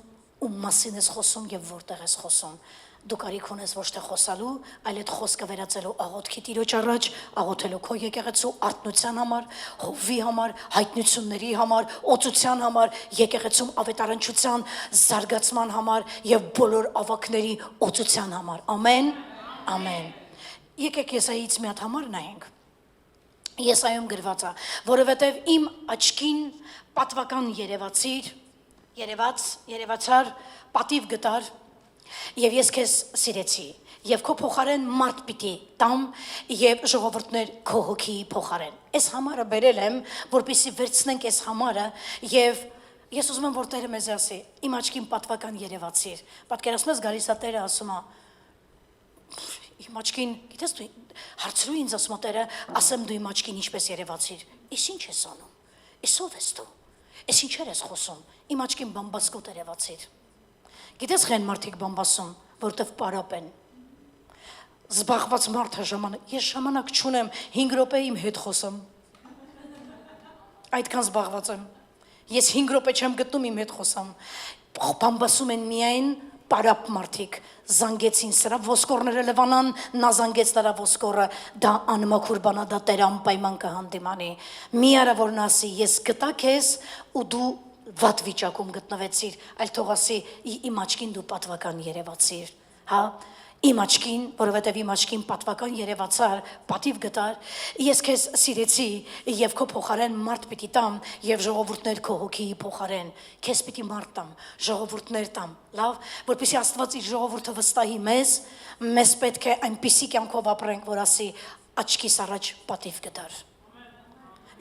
ում մասին ես խոսում եւ որտեղ ես խոսում։ Դու կարիք ունես ոչ թե խոսալու, այլ այդ խոսքը վերածելու աղոթքի Տիրոջ առաջ, աղոթելու քո եկեղեցու արթնության համար, հովվի համար, հայտնությունների համար, օծության համար, եկեղեցում ավետարանչության զարգացման համար եւ բոլոր ավակների օծության համար։ Ամեն, ամեն։ Եկեք Եսայից մի հատ համար նայենք։ Եսայում գրված է, որովհետև իմ աչքին պատվական երևացար, պատիվ գտար, եւ ես քեզ սիրեցի, եւ քո փոխարեն մարդ պիտի տամ, եւ ժողովուրդներ քո հոգիի փոխարեն։ Այս համարը բերել եմ, որպեսզի վերցնենք այս համարը, եւ ես ուզում եմ որ Տերը մեզ ասի, իմ աչքին պատվական երևացիր։ Պատկերացնում ես գալիս է Տերը ասում է, իմ աչքին, գիտես դու հարցրու ինձ ասում Տերը, ասեմ դու իմ աչքին ինչպես երևացիր։ Իսկ ինչ ես անում։ Իսկ ով ես դու։ Իսկ ինչեր ես խոսում։ Իմ աչքին բամբասկոտ երևացիր։ Գիտես ղեն մարդիկ բամբասում, որտեվ պարապ են։ Զբաղված մարդը ժամանակ, ես ժամանակ չունեմ 5 րոպե իմ հետ խոսեմ։ Այդքան զբաղված եմ։ Ես 5 րոպե չեմ գտնում իմ հետ խոսամ։ Բամբասում են միայն պարապ մարդիկ, զանգեցին սրա, ոսկորները լվանան, նա զանգեց դրա ոսկորը, դա անմաքուր բան է, դա Տերը անպայման կհանդիմանի։ Մի արա որ նա ասի, ես գտա քեզ ու դու վատ վիճակում գտնվեցիր, այլ թող ասի իմ աչքին դու պատվական երևացիր, հա, իմ աչքին, որովհետև իմ աչքին պատվական երևացար, պատիվ գտար, ես քեզ սիրեցի եւ քո փոխարեն մարդ պիտի տամ եւ ժողովուրդներ քո հոգիի փոխարեն, քեզ պիտի մարդ տամ, ժողովուրդներ տամ, լավ, որպեսզի Աստված իր ժողովուրդը վստահի մեզ պետք է այնպիսի կյանքով ապրենք, որ ասի աչքիս առաջ պատիվ գտար։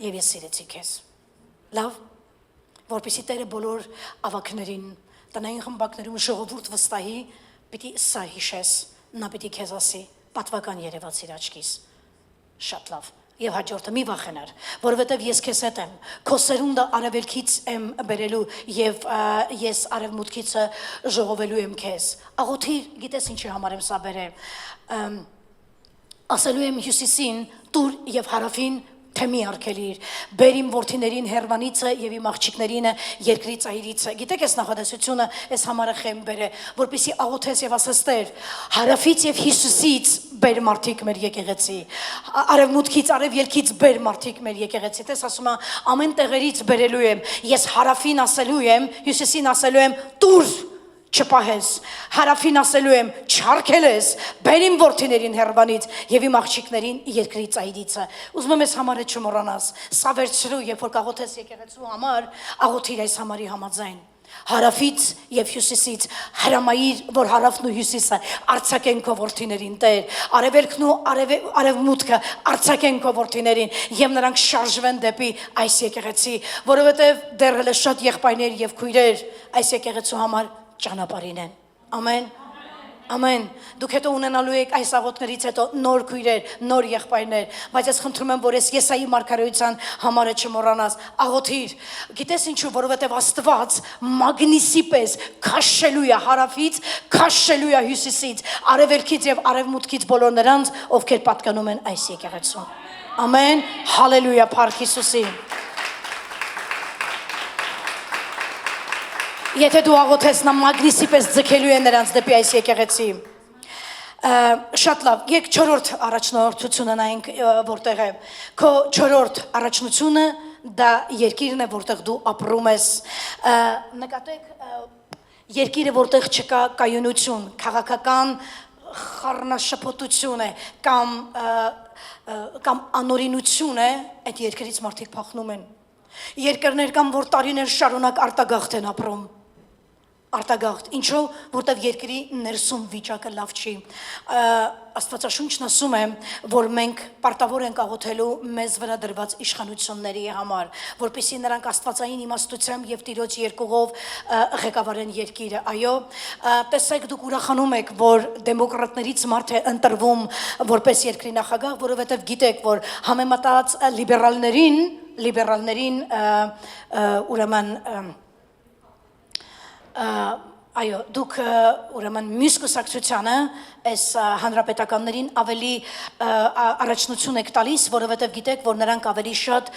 Եվ ես սիրեցի քեզ, լավ, որպեսզի Տերը բոլոր ավագներին, տնային խմբակներում ժողովուրդ վստահի, պիտի սա հիշես, նա պիտի քեզ ասի, պատվական երևացիր աչքիս, շատ լավ, եւ հաջորդը մի վախենար, որովհետեւ ես քեզ հետ եմ, քո սերունդը արևելքից եմ բերելու եւ ես արևմուտքիցը ժողովելու եմ քեզ, աղոթիր, գիտես ինչի համար եմ սա բերել, ասելու եմ հյուսիսին, տուր եւ հարավին թե մի արգելիր, բեր իմ որդիներին հերվանիցը եւ իմ աղջիկներին երկրի ծայրիցը։ Գիտեք այս նախադասությունը, այս համարը խեմ բեր է, որպեսզի աղոթես եւ ասես Տեր, հարավից եւ հյուսիսից բեր մարդիկ մեր եկեղեցի, արևմուտքից, արևելքից բեր մարդիկ մեր եկեղեցի։ Տես ասում է, ամեն տեղերից բերելու եմ, ես հարավին ասելու եմ, հյուսիսին ասելու եմ, տուր չպահես, հարավին ասելու եմ, չարգելես, բեր իմ որդիներին հերվանից եւ իմ աղջիկներին երկրի ծայրիցը։ Ուզում եմ այս համարը չմոռանաս, սա վերցրու, երբ որ կաղոթես եկեղեցու համար, աղոթիր այս համարի համաձայն։ Հարավից եւ հյուսիսից հրամայիր, որ հարավն ու հյուսիսը արձակեն քո որդիներին Տեր, արևելքն ու արևմուտքը արձակեն քո որդիներին եւ նրանք շարժվեն դեպի այս եկեղեցի, որովհետեւ դեռ հələ շատ եղբայրներ եւ քույրեր այս եկեղեցու համար ճանապարհին են։ Ամեն։ Ամեն։ Դուք հետո ունենալու եք այս աղոթներից հետո նոր քույրեր, նոր եղբայրներ, բայց ես խնդրում եմ, որ ես Եսայի մարգարեության համարը չմոռանաս, աղոթիր։ Գիտես ինչու, որովհետև Աստված մագնիսի պես քաշելու է հարավից, քաշելու է հյուսիսից, արևելքից եւ արևմուտքից բոլոր նրանց, ովքեր պատկանում են այս եկեղեցուն։ Ամեն։ Հալելույա, փառք Հիսուսին։ Եթե դու աղոթես, նա մագնիսի պես ձգելու է նրանց դեպի այս եկեղեցի։ Շատ լավ, եկ չորրորդ առաջնորդությունը նայենք որտեղ է, քո չորրորդ առաջնությունը դա երկիրն է, որտեղ դու ապրում ես, նկատեք երկիրը, որտեղ չկա կայունություն, քաղաքական խառնաշփոթություն է կամ անօրինություն է, այդ երկրից մարդիկ փախնում են։ Երկրներ կամ որ տարիներ շարունակ արտագաղթ են ապրում։ Արտագաղթ, ինչու, որտեղ երկրի ներսում վիճակը լավ չի։ Աստվածաշունչն ասում է, որ մենք պարտավոր ենք աղոթելու մեզ վրա դրված իշխանությունների համար, որպեսզի նրանք աստվածային իմաստությամբ եւ Տիրոջ երկուղով ղեկավարեն երկիրը։ Այո, տեսեք, դուք ուրախանում եք, որ դեմոկրատներից մարդ է ընտրվում որպես երկրի նախագահ, որովհետեւ գիտեք, որ համեմատած լիբերալներին ուրեմն այո, դուք ուրեմն մյուս կուսակցությանը այս հանրապետականներին ավելի առաջնություն եք տալիս, որովհետև գիտեք, որ նրանք ավելի շատ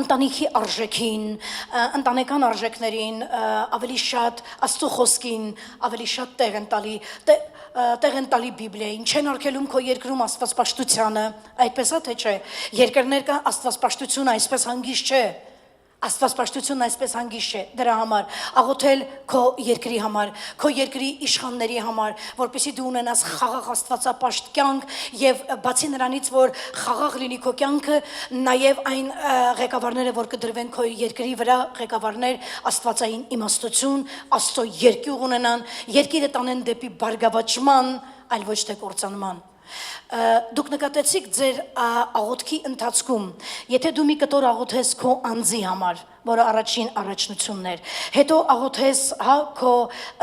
ընտանիքի արժեքին, ընտանեկան արժեքներին, ավելի շատ Աստծո խոսքին, ավելի շատ տեղ են տալի Բիբլիային, չեն արգելում քո երկրում աստվածպաշտությանը, այդպես է թե չէ, երկրներ կա աստվածպաշտությունը այսպես հանգիստ չէ, Աստվածպաշտությունն այսպես հանգիստ չէ, դրա համար աղոթել քո երկրի համար, քո երկրի իշխանների համար, որպեսզի դու ունենաս խաղաղ աստվածապաշտ կյանք եւ բացի նրանից, որ խաղաղ լինի քո կյանքը, նաեւ այն ղեկավարները, որ կդրվեն քո երկրի վրա, ղեկավարներ աստվածային իմաստություն, Աստծո երկյուղ ունենան, երկիրը տանեն դեպի բարգավաճման, այլ ոչ թե կործանման։ Դուք նկատեցիք ձեր աղոթքի ընթացքում, եթե դու մի կտոր աղոթես քո անձի համար, որը առաջին առաջնությունն էր, հետո աղոթես քո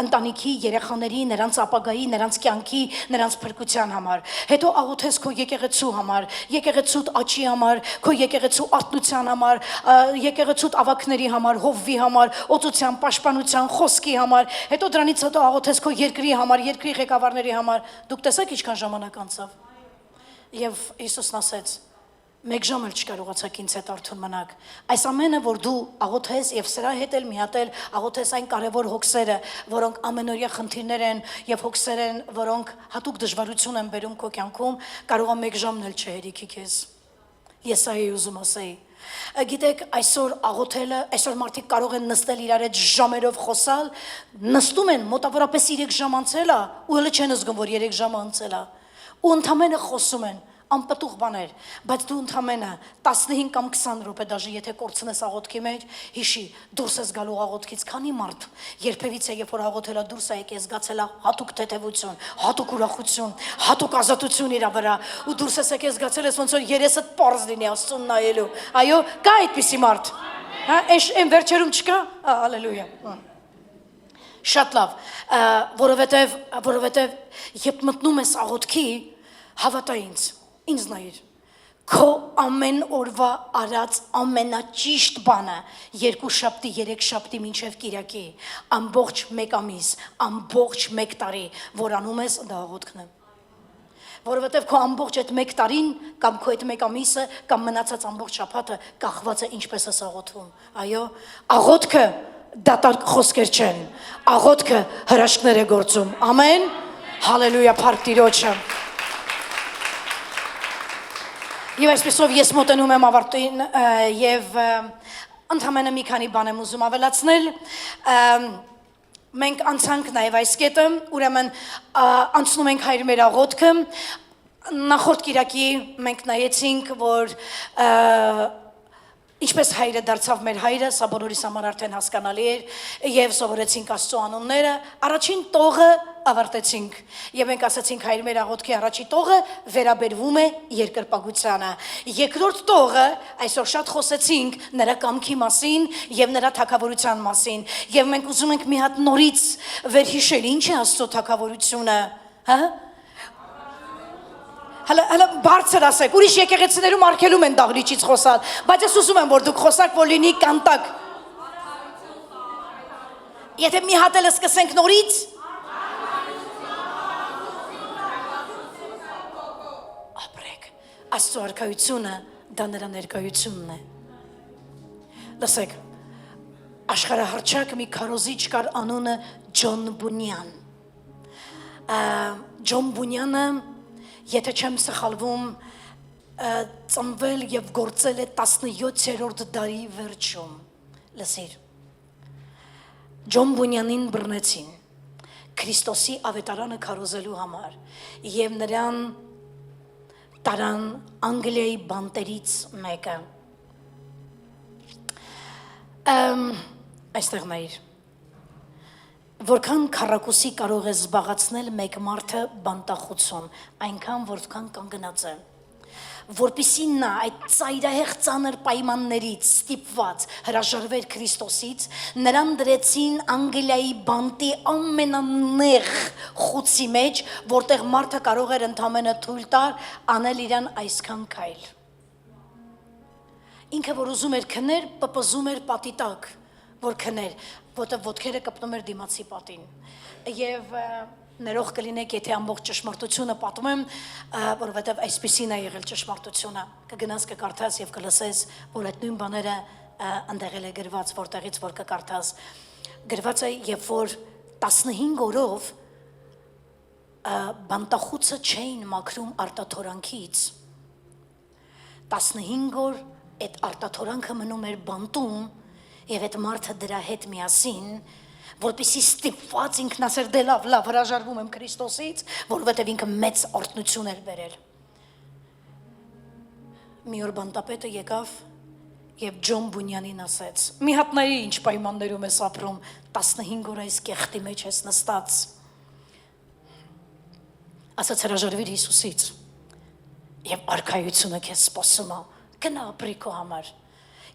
ընտանիքի երեխաների, նրանց ապագայի, նրանց կյանքի, նրանց փրկության համար, հետո աղոթես քո եկեղեցու համար, եկեղեցուդ աճի համար, քո եկեղեցու արտնության համար, եկեղեցուդ ավագների համար, հովվի համար, օծության, պաշտպանության, խոսքի համար, հետո դրանից հետո աղոթես քո երկրի համար, երկրի ղեկավարների համար, դուք տեսեք ինչքան ժամանակ անցավ։ Եվ Հիսուսն ասեց, մեկ ժամ էլ չկարողացաք ինձ հետ արթուն մնաք։ Այս ամենը, որ դու աղոթես եւ սրա հետ էլ միատել աղոթես այն կարևոր հոգսերը, որոնք ամենօրյա խնդիրներ են եւ հոգսեր են, որոնք հատուկ դժվարություն են բերում քո կյանքում, կարող է մեկ ժամն էլ չհերիքի քեզ։ Ես այ ուզում ասեի։ Գիտեք, այսօր աղոթելը, այսօր մարդիկ կարող են նստել իրար հետ ժամերով խոսալ, նստում են, մոտավորապես 3 ժամ անցել է, ու հələ չեն զգում, որ 3 ժամ անցել է, ու ընդամենը խոսում են, անպտուղ բաներ, բայց դու ընդամենը 15 կամ 20 րոպե դաժե եթե կորցնես աղոթքի մեջ, հիշի, դուրս ես գալու աղոթքից, քանի մարդ երբևիցե երբ որ աղոթելա դուրս է եկել, զգացել է հատուկ թեթևություն, հատուկ ուրախություն, հատուկ ազատություն իր վրա, ու դուրս ես եկել, զգացել ես ոնց որ երեսդ պարզ լինի Աստծուն նայելու։ Այո, կա այդպիսի մարդ։ Հա, այն վերջերում չկա։ Հալելույա։ Շատ լավ, որովհետև երբ մտնում ես աղոթքի, հավատա ինձ նայիր, քո ամեն օրվա արած ամենաճիշտ բանը 2 շաբթի, 3 շաբթի մինչև կիրակի, ամբողջ 1 ամիս, ամբողջ 1 տարի, որ անում ես, դա աղոթքն է։ Որովհետև քո ամբողջ այդ 1 տարին կամ քո այդ 1 ամիսը կամ մնացած ամբողջ շաբաթը կախված է ինչպես ես աղոթվում։ Այո, աղոթքը դատարկ խոսքեր չեն, աղոթքը հրաշքներ է գործում։ Ամեն, հալելույա, փառք Տիրոջը։ Եվ այսպեսով ես մոտենում եմ ավարտին եւ ընդհանրապես մի քանի բան եմ ուզում ավելացնել։ Մենք անցանք նաեւ այս կետը, ուրեմն անցնում ենք հայր մեր աղոթքը։ Նախորդ կիրակի մենք նայեցինք, որ ինչպես հայրը դարձավ մեր հայրը, սա բոլորիս համար արդեն հասկանալի էր, եւ սովորեցինք Աստծո անունները, առաջին տողը ավարտեցինք, եւ մենք ասացինք հայր մեր աղոթքի առաջի տողը վերաբերվում է երկրպագությանը, երկրորդ տողը այսօր շատ խոսեցինք նրա կամքի մասին եւ նրա թագավորության մասին, եւ մենք ուզում ենք մի հատ նորից վերհիշել ինչ է Աստծո թագավորությունը, հա? Հələ բարձր ասեք, ուրիշ եկեղեցիներում արգելում են դահլիճից խոսալ, բայց ես ուզում եմ, որ դուք խոսակ, որ լինի կանտակ։ Եթե մի հատ էլ սկսենք նորից, ապրեք, Աստծո արքայությունը դա նրա ներկայությունն է։ Լսեք, աշխարհահռչակ մի քարոզիչ կար անունը Ջոն Բունյան։ Ջոն Բունյանը, եթե չեմ սխալվում, ծնվել եւ գործել է 17-րդ դարի վերջում։ Լսիր։ Ջոն Բունյանին բռնեցին Քրիստոսի ավետարանը քարոզելու համար եւ նրան տարան Անգլիայի բանտերից մեկը։ Այստեղ նայիր։ Որքան քառակուսի կարող է զբաղացնել մեկ մարդը բանտախություն, այնքան որքան կանգնած է։ Որպեսզի նա այդ ծայրահեղ ծանր պայմաններից ստիպված հրաժարվեր Քրիստոսից, նրան դրեցին Անգլիայի բանտի ամենանեղ խուցի մեջ, որտեղ մարդը կարող էր ընդամենը թույլ տար անել իրան այսքան քայլ։ Ինքը որ ուզում էր քնել, պպզում էր պատի տակ, որ քներ, որտեղ ոտքերը կպտում էր դիմացի պատին։ Եվ ներող կլինեք, եթե ամբողջ ճշմարտությունը պատմեմ, որովհետև այսպիսին է եղել ճշմարտությունը։ Կգնաս կկարդաս եւ կլսես, որ այդ նույն բաները ընդեղել է գրված, որտեղից որ կկարդաս։ Գրված է, երբ որ 15 օրով բանտախուցը չէին մաքրում արտաթորանքից, 15 օր այդ արտաթորանքը մնում էր բանտում եւ այդ մարդը դրա հետ միասին, որպեսզի ստիպված ինքն ասեր դե լավ, հրաժարվում եմ Քրիստոսից, որովհետև ինքը մեծ օրհնություն էր բերել։ Մի օր բանտապետը եկավ եւ Ջոն Բունյանին ասեց. «Մի հատ նայի ինչ պայմաններում ես ապրում, 15 օր այս կեղտի մեջ ես նստած»։ Ասաց հրաժարվիր Հիսուսից եւ արքայությունը քեզ սպասում է, գնա ապրի քո համար։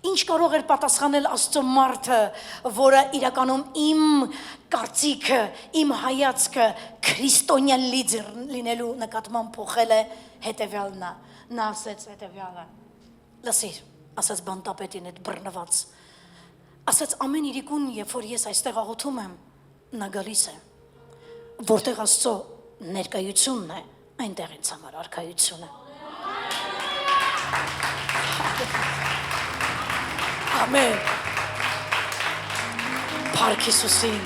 Ինչ կարող էր պատասխանել Աստծո մարդը, որը իրականում իմ կարծիքը, իմ հայացքը քրիստոնյա լիդեր լինելու նկատմամբ փոխել է հետևյալն է։ Նա ասեց հետևյալը. լսիր, ասաց բանտապետին այդ բռնված, ասաց ամեն իրիկուն, երբ որ ես այստեղ աղոթում եմ, նա գալիս է, որտեղ Աստծո ներկայությունն է, այնտեղ ինձ համար արքայությունը։ Ամեն, Փառք Հիսուսին։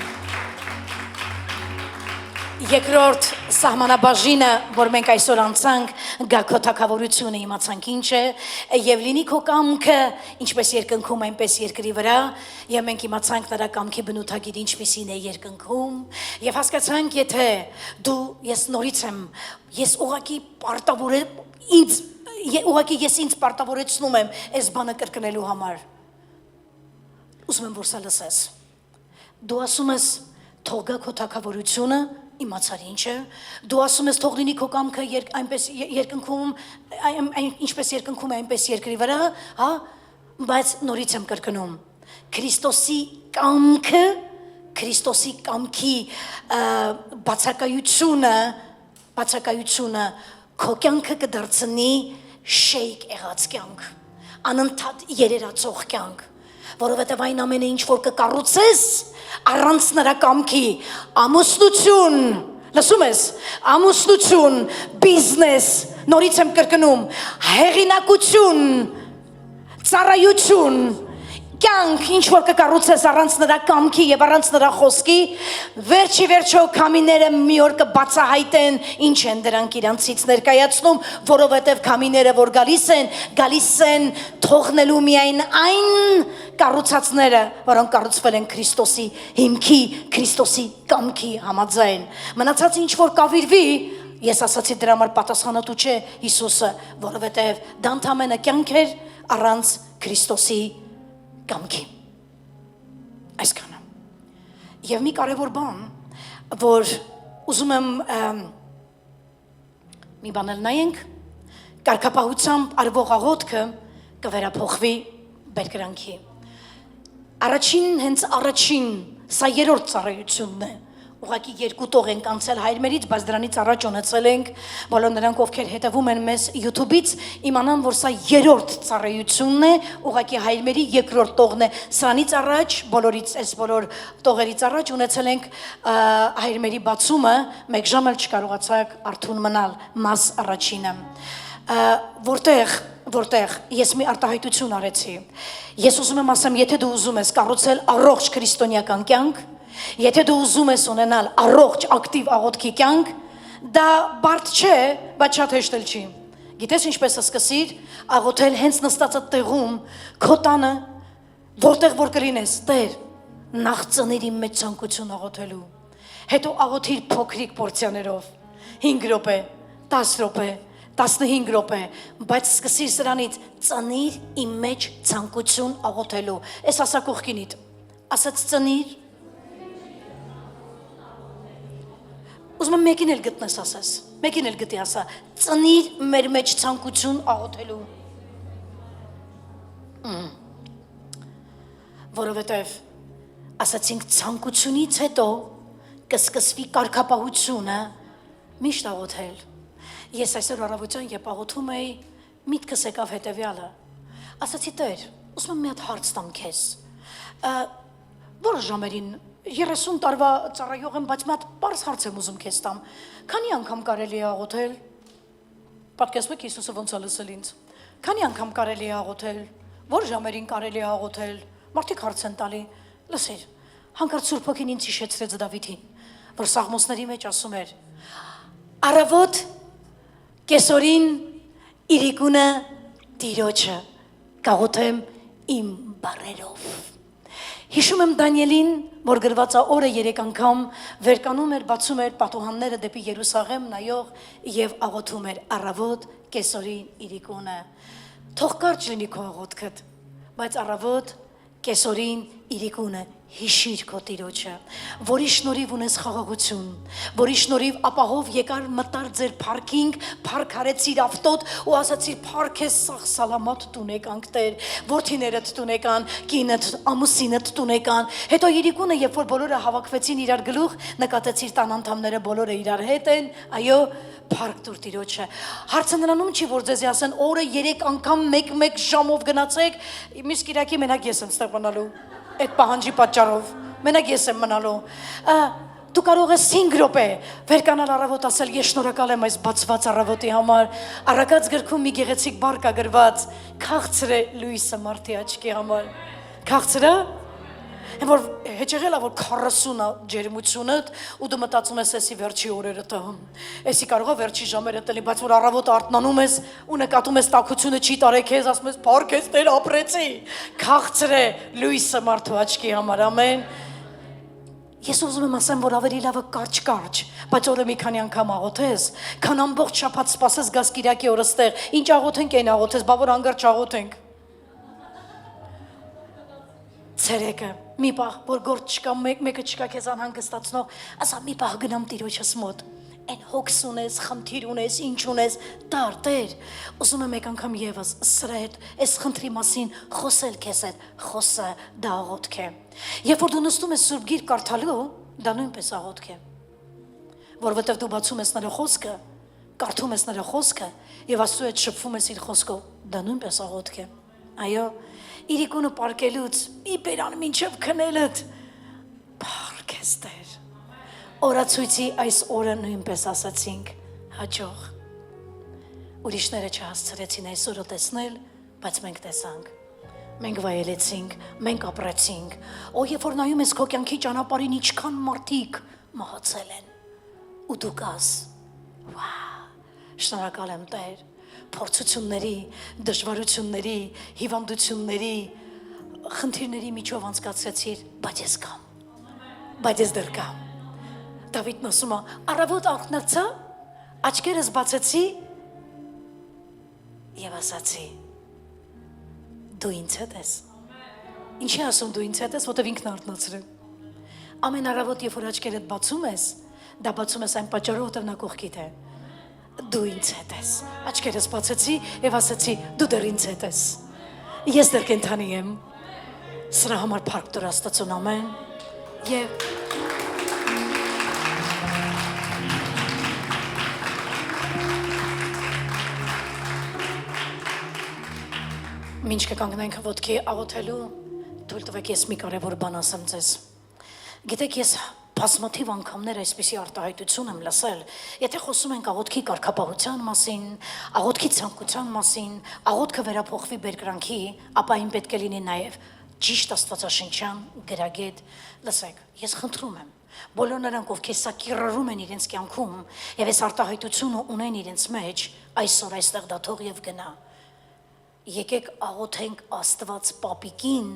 Երկրորդ սահմանաբաժինը, որ մենք այսօր անցանք, գա քո թագավորությունը իմացանք ինչ է, եւ լինի քո կամքը, ինչպես երկնքում, այնպես երկրի վրա, եւ մենք իմացանք նրա կամքի բնութագիր ինչպիսին է երկնքում, եւ հասկացանք, եթե դու ես նորից եմ, ես ուղղակի ինձ պարտավորեցնում եմ այս բանը կրկնելու համար։ Ուզում եմ որ սա լսես։ Դու ասում ես թող գա քո թագավորությունը, իմացար ինչ է։ Դու ասում ես թող լինի քո կամքը այնպես երկնքում, ինչպես երկնքում է, այնպես երկրի վրա, հա, բայց նորից եմ կրկնում։ Քրիստոսի կամքը, Քրիստոսի կամքի բացակայությունը քո կյանքը կդարձնի շեյք եղած կյանք, անընդհատ երերացող կյանք, որովհետև այն ամենը ինչ որ կկառուցես առանց նրա կամքի, ամուսնություն, լսում ես, ամուսնություն, բիզնես, նորից եմ կրկնում, հեղինակություն, ծառայություն, կյանք, ինչ որ կկառուցես առանց նրա կամքի եւ առանց նրա խոսքի, վերջի վերջո քամիները մի օր կբացահայտեն ինչ են դրանք իրանցից ներկայացնում, որովհետեւ քամիները որ գալիս են թողնելու միայն այն կառուցածները, որոնք կառուցվել են Քրիստոսի հիմքի, Քրիստոսի կամքի համաձայն։ Մնացած ինչ որ կավիրվի, ես ասացի դրա համար պատասխանատու չէ Հիսուսը, որովհետեւ դա ընդամենը կյանք էր առանց Քրիստոսի կամքի։ Այսքանը։ Եվ մի կարևոր բան, որ ուզում եմ մի բան նայենք, կարգապահությամբ արվող աղոթքը կվերափոխվի բերկրանքի։ Առաջին, սա երրորդ ծառայությունն է, ուղղակի երկու տող ենք անցել հայրմերից, բայց դրանից առաջ ունեցել ենք, բոլոր նրանք ովքեր հետևում են մեզ YouTube-ից, իմանան, որ սա երրորդ ծառայությունն է, ուղղակի հայրմերի երկրորդ տողն է, սրանից առաջ, այս բոլոր տողերից առաջ ունեցել ենք հայրմերի բացումը, մեկ ժամ էլ չկարողացաք արթուն մնալ, մաս առաջինը, որտեղ ես մի արտահայտություն արեցի, ես ուզում եմ ասեմ, եթե դու ուզում ես կառուցել առողջ քրիստոնեական կյանք, Եթե դու ուզում ես ունենալ առողջ ակտիվ աղոթքի կյանք, դա բարդ չէ, բայց շատ հեշտ էլ չի։ Գիտես ինչպես է սկսիր աղոթել հենց նստածը տեղում, քո տանը, որտեղ որ կլինես, Տեր, նախ ծնիր իմ մեջ ցանկություն աղոթելու։ Հետո աղոթիր փոքրիկ պորցիաներով, 5 րոպե, 10 րոպե, 15 րոպե, բայց սկսիր սրանից ծնիր իմ մեջ ցանկություն աղոթելու։ Էս ասա կողքինիդ, ասաց ծնիր։ Ուզում եմ մեկին էլ գտնես ասես, մեկին էլ գտի ասա, ծնիր մեր մեջ ցանկություն աղոթելու։ Որովհետև ասացինք ցանկությունից հետո կսկսվի կարգապահությունը միշտ աղոթել։ Ես այսօր առավոտյան երբ աղոթում էի, միտքս եկավ հետևյալը։ Ասացի Տեր, ուզում եմ մի հատ հարց տամ քեզ։ Որ ժամերին 30 տարվա ծառայող եմ, բայց մի հատ բարձ հարց եմ ուզում քեզ տամ։ Քանի անգամ կարելի է աղոթել։ Պատկերացրեք Հիսուսը ոնց է լսել ինձ։ Քանի անգամ կարելի է աղոթել։ Որ ժամերին կարելի է աղոթել։ Մարդիկ հարց են տալի։ Լսիր, հանկարծ Սուրբ Հոգին ինձ հիշեցրեց Դավիթին, որ Սաղմոսների մեջ ասում էր. Առավոտ կեսօրին իրիկունը Տիրոջը կաղոթեմ իմ բառերով։ Հիշում եմ Դանիելին, որ գրված է օրը 3 անգամ վերկանում էր, բացում էր պատուհանները դեպի Երուսաղեմ նայող եւ աղոթում էր առավոտ կեսօրին իրիկունը։ Թող կարճ լինի քո աղոթքդ, բայց առավոտ կեսօրին իրիկունը հիշիր քո Տիրոջը, որի շնորհիվ ունես խաղաղություն, որի շնորհիվ ապահով եկար մտար ձեր փարքինգ, փարքարեցիր ավտոդ ու ասացիր փարք ես սաղ սալամատ տուն եկանք Տեր, որդիներդ տուն եկան, կինդ, ամուսինդ տուն եկան, հետո իրիկունը երբ որ բոլորը հավաքվեցին իրար գլուխ, նկատեցիր տան անդամները բոլորը իրար հետ են, այո, փարք տուր Տիրոջը։ Հարցը նրանում չի, որ ձեզի ասեն օրը 3 անգամ 1 ժամով գնացեք, մյուս կիրակի մենակ ես եմ ստեղ մնալու, այդ պահանջի պատճառով, մենակ ես եմ մնալու։ Դու կարող ես 5 րոպե վերկանալ առավոտ ասել ես շնորհակալ եմ այս բացված առավոտի համար։ Առակաց գրքում մի գեղեցիկ բառ կա գրված. քաղցր է լույսը մարդի աչքի համար։ Քաղցր է, որ հեչեղելա որ 40-ը ջերմությունդ ու դու մտածում ես էսի վերջի օրերը տահում։ Էսի կարող է վերջի ժամերը տելի, բայց որ առավոտ արթնանում ես ու նկատում ես տաքությունը չի տարել քեզ, ասում ես փառք ես Տեր ապրեցի։ Քաղցր է լույսը մարդու աչքի համար, ամեն։ Ես ուզում եմ ասեմ, որ ավելի լավը կարճ, բայց օրը մի քանի անգամ աղոթես, քան ամբողջ շաբաթ սպասես գաս կիրակի օրը ստեղ։ Ինչ աղոթենք այն աղոթես, բա որ անգարջ աղոթենք։ Ցերեկը մի պահ, որ գործ չկա, մեկը չկա քեզ անհանգստացնող, ասա մի պահ գնամ Տիրոջս մոտ։ Այն հոգս ունես, խնդիր ունես, ինչ ունես, տար, Տեր։ Ուզում եմ մեկ անգամ եւս սրա հետ, այս խնդրի մասին խոսել քեզ հետ, խոսը դա աղոթք է։ Երբ որ դու նստում ես Սուրբ Գիրք կարդալու, դա նույնպես աղոթք է։ Որովհետև դու բացում ես նրա խոսքը, կարդում ես նրա խոսքը եւ Աստծո հետ շփվում ես իր խոսքով, դա նույնպես աղոթք է։ Այո, իրիկունը պարկելուց, մի բերան մինչև քնելդ, փառք ես Տեր։ Օրացույցի այս օրը նույնպես ասացինք հաջող։ Ուրիշները չհասցրեցին այսօրը տեսնել, բայց մենք տեսանք։ Մենք վայելեցինք, մենք ապրեցինք։ Օ, երբ որ նայում ես քո կյանքի ճանապարհին ինչքան մարդիկ մահացել են, ու դու կաս։ Շնորհակալ եմ Տեր, փորձությունների, դժվարությունների, հիվանդությունների, խնդիրների միջով անցկացրեցիր, բայց ես կամ, բայց ես դեռ կամ։ Դավիթն ասում է, առավոտ արթնացա, աչքերս բացեցի եւ ասացի. Դու ինձ հետ ես։ Ինչի ասում դու ինձ հետ ես, որտեվ ինքն արթնացրել։ Ամեն առավոտ երբ որ աչքերդ բացում ես, դա բացում ես այն պատճառով, որտեվ նա կողքիդ է։ Դու ինձ հետ ես։ Աչքերս բացեցի եւ ասացի, դու դեռ ինձ հետ ես։ Ես դեռ կենթանի եմ։ Սրա համար փառք տուր Աստծուն, ամեն։ Եվ Մինչ կկանգնենք ոտքի աղոթելու, թույլ տվեք ես մի կարևոր բան ասեմ ձեզ։ Գիտեք, ես բազմաթիվ անգամներ այսպիսի արտահայտություն եմ լսել, եթե խոսում ենք աղոթքի կարգապահության մասին, աղոթքի ցանկության մասին, աղոթքը վերափոխվի բերկրանքի, ապա այն պետք է լինի նաև ճիշտ աստվածաշնչյան գրագետ, լսեք, ես խնդրում եմ, բոլոր նրանք, ովքեր սա կիրառում են իրենց կյանքում եւ այս արտահայտությունը ունեն իրենց մեջ, այսօր այստեղ դա թող եւ գնա։ Եկեք աղոթենք Աստված Պապիկին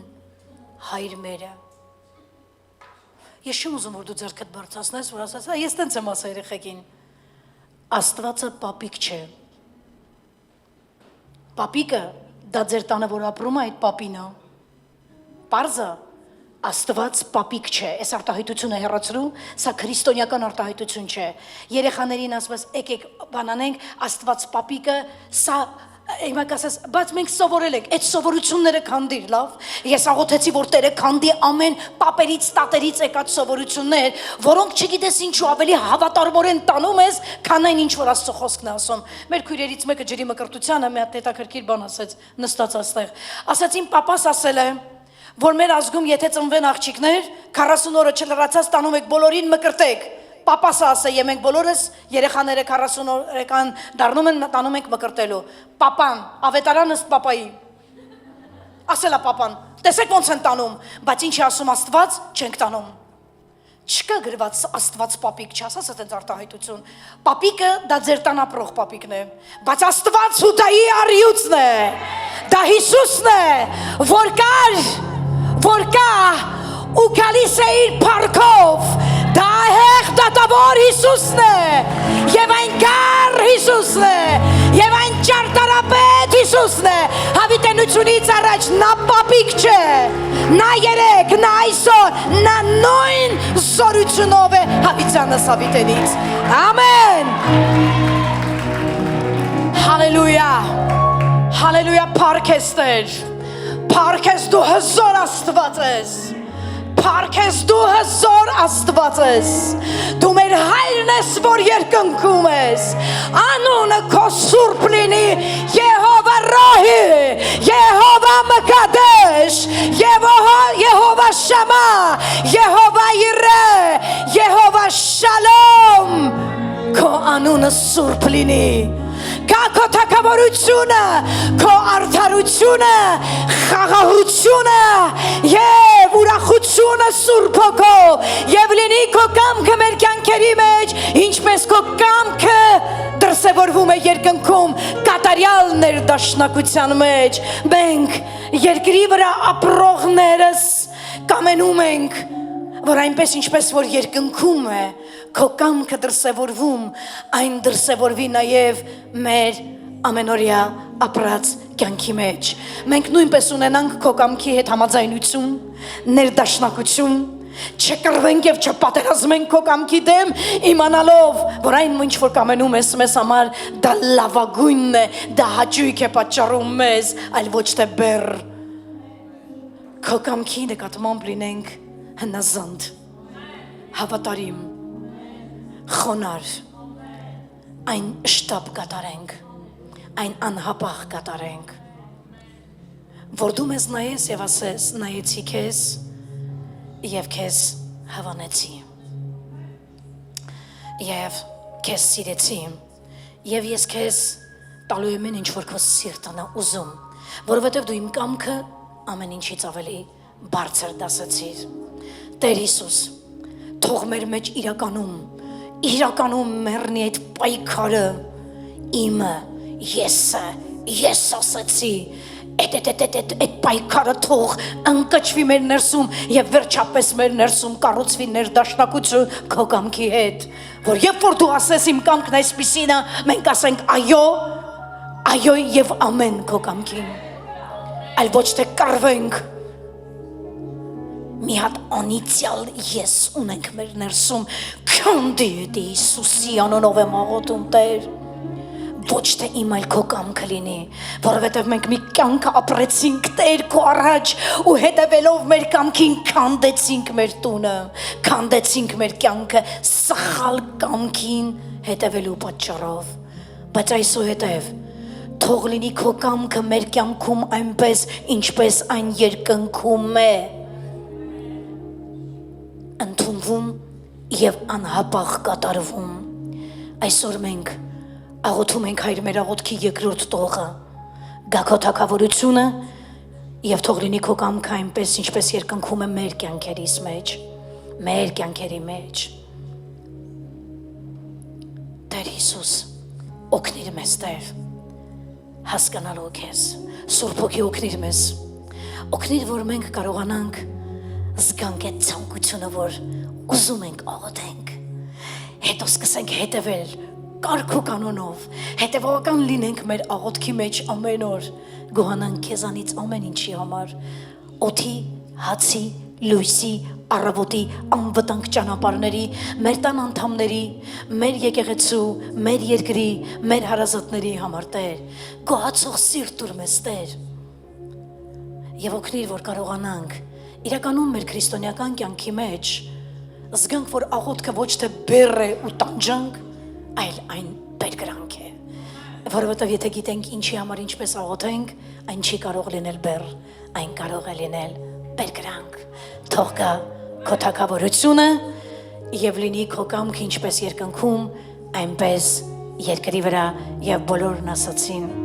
հայր մերը։ Ես չեմ ուզում, որ դու ձեռքդ բարձրացնես, որ ասես, ես տենց եմ ասա երեխեքին։ Աստվածը Պապիկ չէ։ Պապիկը դա ձեր տանը, որ ապրում է, այդ պապին է։ Պարզը Աստված Պապիկ չէ, այս արտահայտությունը հեռացրու, սա քրիստոնեական արտահայտություն չէ։ Երեխաներին ասված եկեք բանանենք, Աստված Պապիկը, սա Հիմա կասես, բայց մենք սովորել ենք, այդ սովորությունները քանդիր, լավ։ Ես աղոթեցի, որ Տերը քանդի ամեն պապերից, տատերից եկած սովորություններ, որոնք չգիտես ինչու ավելի հավատարմորեն տանում ես, քան այն ինչ որ Աստծո խոսքն է ասում։ Մեր քույրերից մեկը ջրի մկրտությանը մի հատ հետաքրքիր բան ասեց, նստած աստեղ։ Ասաց իմ պապաս ասել է, որ մեր ազգում եթե ծնվեն աղջիկներ, 40 օրը չլրացած տանում եք բոլորին մկրտեք։ Պապասը ասե, եւ մենք բոլորս երեխաները 40 օրական դառնում են, տանում ենք մկրտելու։ Պապան, ավետարանս պապայի։ Ասելա պապան, տեսեք ոնց են տանում, բայց ինչի ասում Աստված, չենք տանում։ Չկա գրված Աստված Պապիկ, չասած այդպես արտահայտություն։ Պապիկը դա ձեր տան ապրող պապիկն է, բայց Աստված Հուդայի արիուցն է։ Դա Հիսուսն է, որ կա ու գալիս է իր փառքով։ Դա հեղ դատավոր Հիսուսն է, եւ այն գար Հիսուսն է, եւ այն ճարտարապետ Հիսուսն է։ Հավիտենությունից առաջ նա պապիկ չէ, նա երեք, նա այսօր, նա նույն զորությունով է հավիտյանս հավիտենից։ Ամեն։ Հալելույա, հալելույա, փառք ես Տեր, փառք ես դու հզոր Աստված ես։ Փառքես դու հզոր Աստված ես, դու մեր հայրն ես, որ երկնքում ես, անունը քո սուրբ լինի, Եհովա Ռոհի, Եհովա Մկադեշ, Եհովա Շամա, Եհովա Իրե, Եհովա Շալոմ, քո անունը սուրբ լինի։ Կա քո թագավորությունը, քո արդարությունը, խաղաղությունը եւ ուրախությունը Սուրբ Հոգով, եւ լինի քո կամքը մեր կյանքերի մեջ, ինչպես քո կամքը դրսևորվում է երկնքում կատարյալ ներդաշնակության մեջ։ Մենք երկրի վրա ապրողներս կամենում ենք, որ այնպես ինչպես որ երկնքում է, քո կամքը դրսևորվում, այն դրսևորվի նաև մեր ամենօրյա ապրած կյանքի մեջ։ Մենք նույնպես ունենանք քո կամքի հետ համաձայնություն, ներդաշնակություն, չկռվենք եւ չպատերազմենք քո կամքի դեմ, իմանալով, որ այն ինչ որ կամենում ես մեզ համար, դա լավագույնն է, դա հաճույք է պատճառում մեզ, այլ ոչ թե բեռ։ Քո կամքի նկատմամբ լինենք հնազանդ, հավատարիմ, խոնար, այն շտապ կատարենք, այն անհապաղ կատարենք, որ դու մեզ նայես եւ ասես, նայեցի քեզ եւ քեզ հավանեցի, եւ քեզ սիրեցի, եւ ես քեզ տալու եմ ինչ որ քո սիրտն է ուզում, որովհետեւ դու իմ կամքը ամեն ինչից ավելի բարձր դասեցիր։ Տեր Հիսուս, թող մեր մեջ իրականում մեռնի այդ պայքարը իմը, ես ասեցի, այդ պայքարը թող ընկճվի մեր ներսում եւ վերջապես մեր ներսում կառուցվի ներդաշնակություն քո կամքի հետ, որ երբ որ դու ասես իմ կամքն այսպիսին է, մենք ասենք այո եւ ամեն քո կամքին, այլ ոչ թե կռվենք։ Մի հատ անիցիալ ես ունենք մեր ներսում, քանդի դի Հիսուսի անունով եմ աղոթում Տեր, ոչ թե իմ այլ քո կամքը լինի, որովհետև մենք մի կյանք ապրեցինք Տեր քո առաջ ու հետևելով մեր կամքին քանդեցինք մեր տունը, քանդեցինք մեր կյանքը սխալ կամքին հետևելու պատճառով, բայց այսուհետև թող լինի քո կամքը մեր կյանքում այնպես, ինչպես այն երկնքում է, ընդունվում եւ անհապաղ կատարվում։ Այսօր մենք աղոթում ենք Հայր մեր աղոթքի երկրորդ տողը, գա քո թագավորությունը Եվ թող լինի քո կամքը այնպես, ինչպես երկնքում է մեր կյանքերիս մեջ, մեր կյանքերի մեջ։ Տեր Հիսուս, օգնիր մեզ Տեր, հասկանալու քեզ, Սուրբ Հոգի օգնիր մեզ, օգնիր, որ մենք կարողանանք զգանք այդ ցանկությունը, որ ուզում ենք աղոթենք, հետո սկսենք հետևել կարգ ու կանոնով, հետևողական լինենք մեր աղոթքի մեջ ամեն օր, գոհանանք քեզանից ամեն ինչի համար, օդի, հացի, լույսի, առավոտի, անվտանգ ճանապարհների, մեր տան անդամների, մեր եկեղեցու, մեր երկրի, մեր հարազատների համար Տեր, գոհացող սիրտ տուր մեզ Տեր, եւ օգնիր, որ կարողանանք իրականում մեր քրիստոնեական կյանքի մեջ զգանք, որ աղոթքը ոչ թե բեռ է ու տանջանք, այլ այն բերկրանք է, որովհետև եթե գիտենք ինչի համար ինչպես աղոթենք, այն չի կարող լինել բեռ, այն կարող է լինել բերկրանք, թող գա քո թագավորությունը եւ լինի քո կամքը ինչպես երկնքում, այնպես երկրի վրա, եւ բոլորն ասացին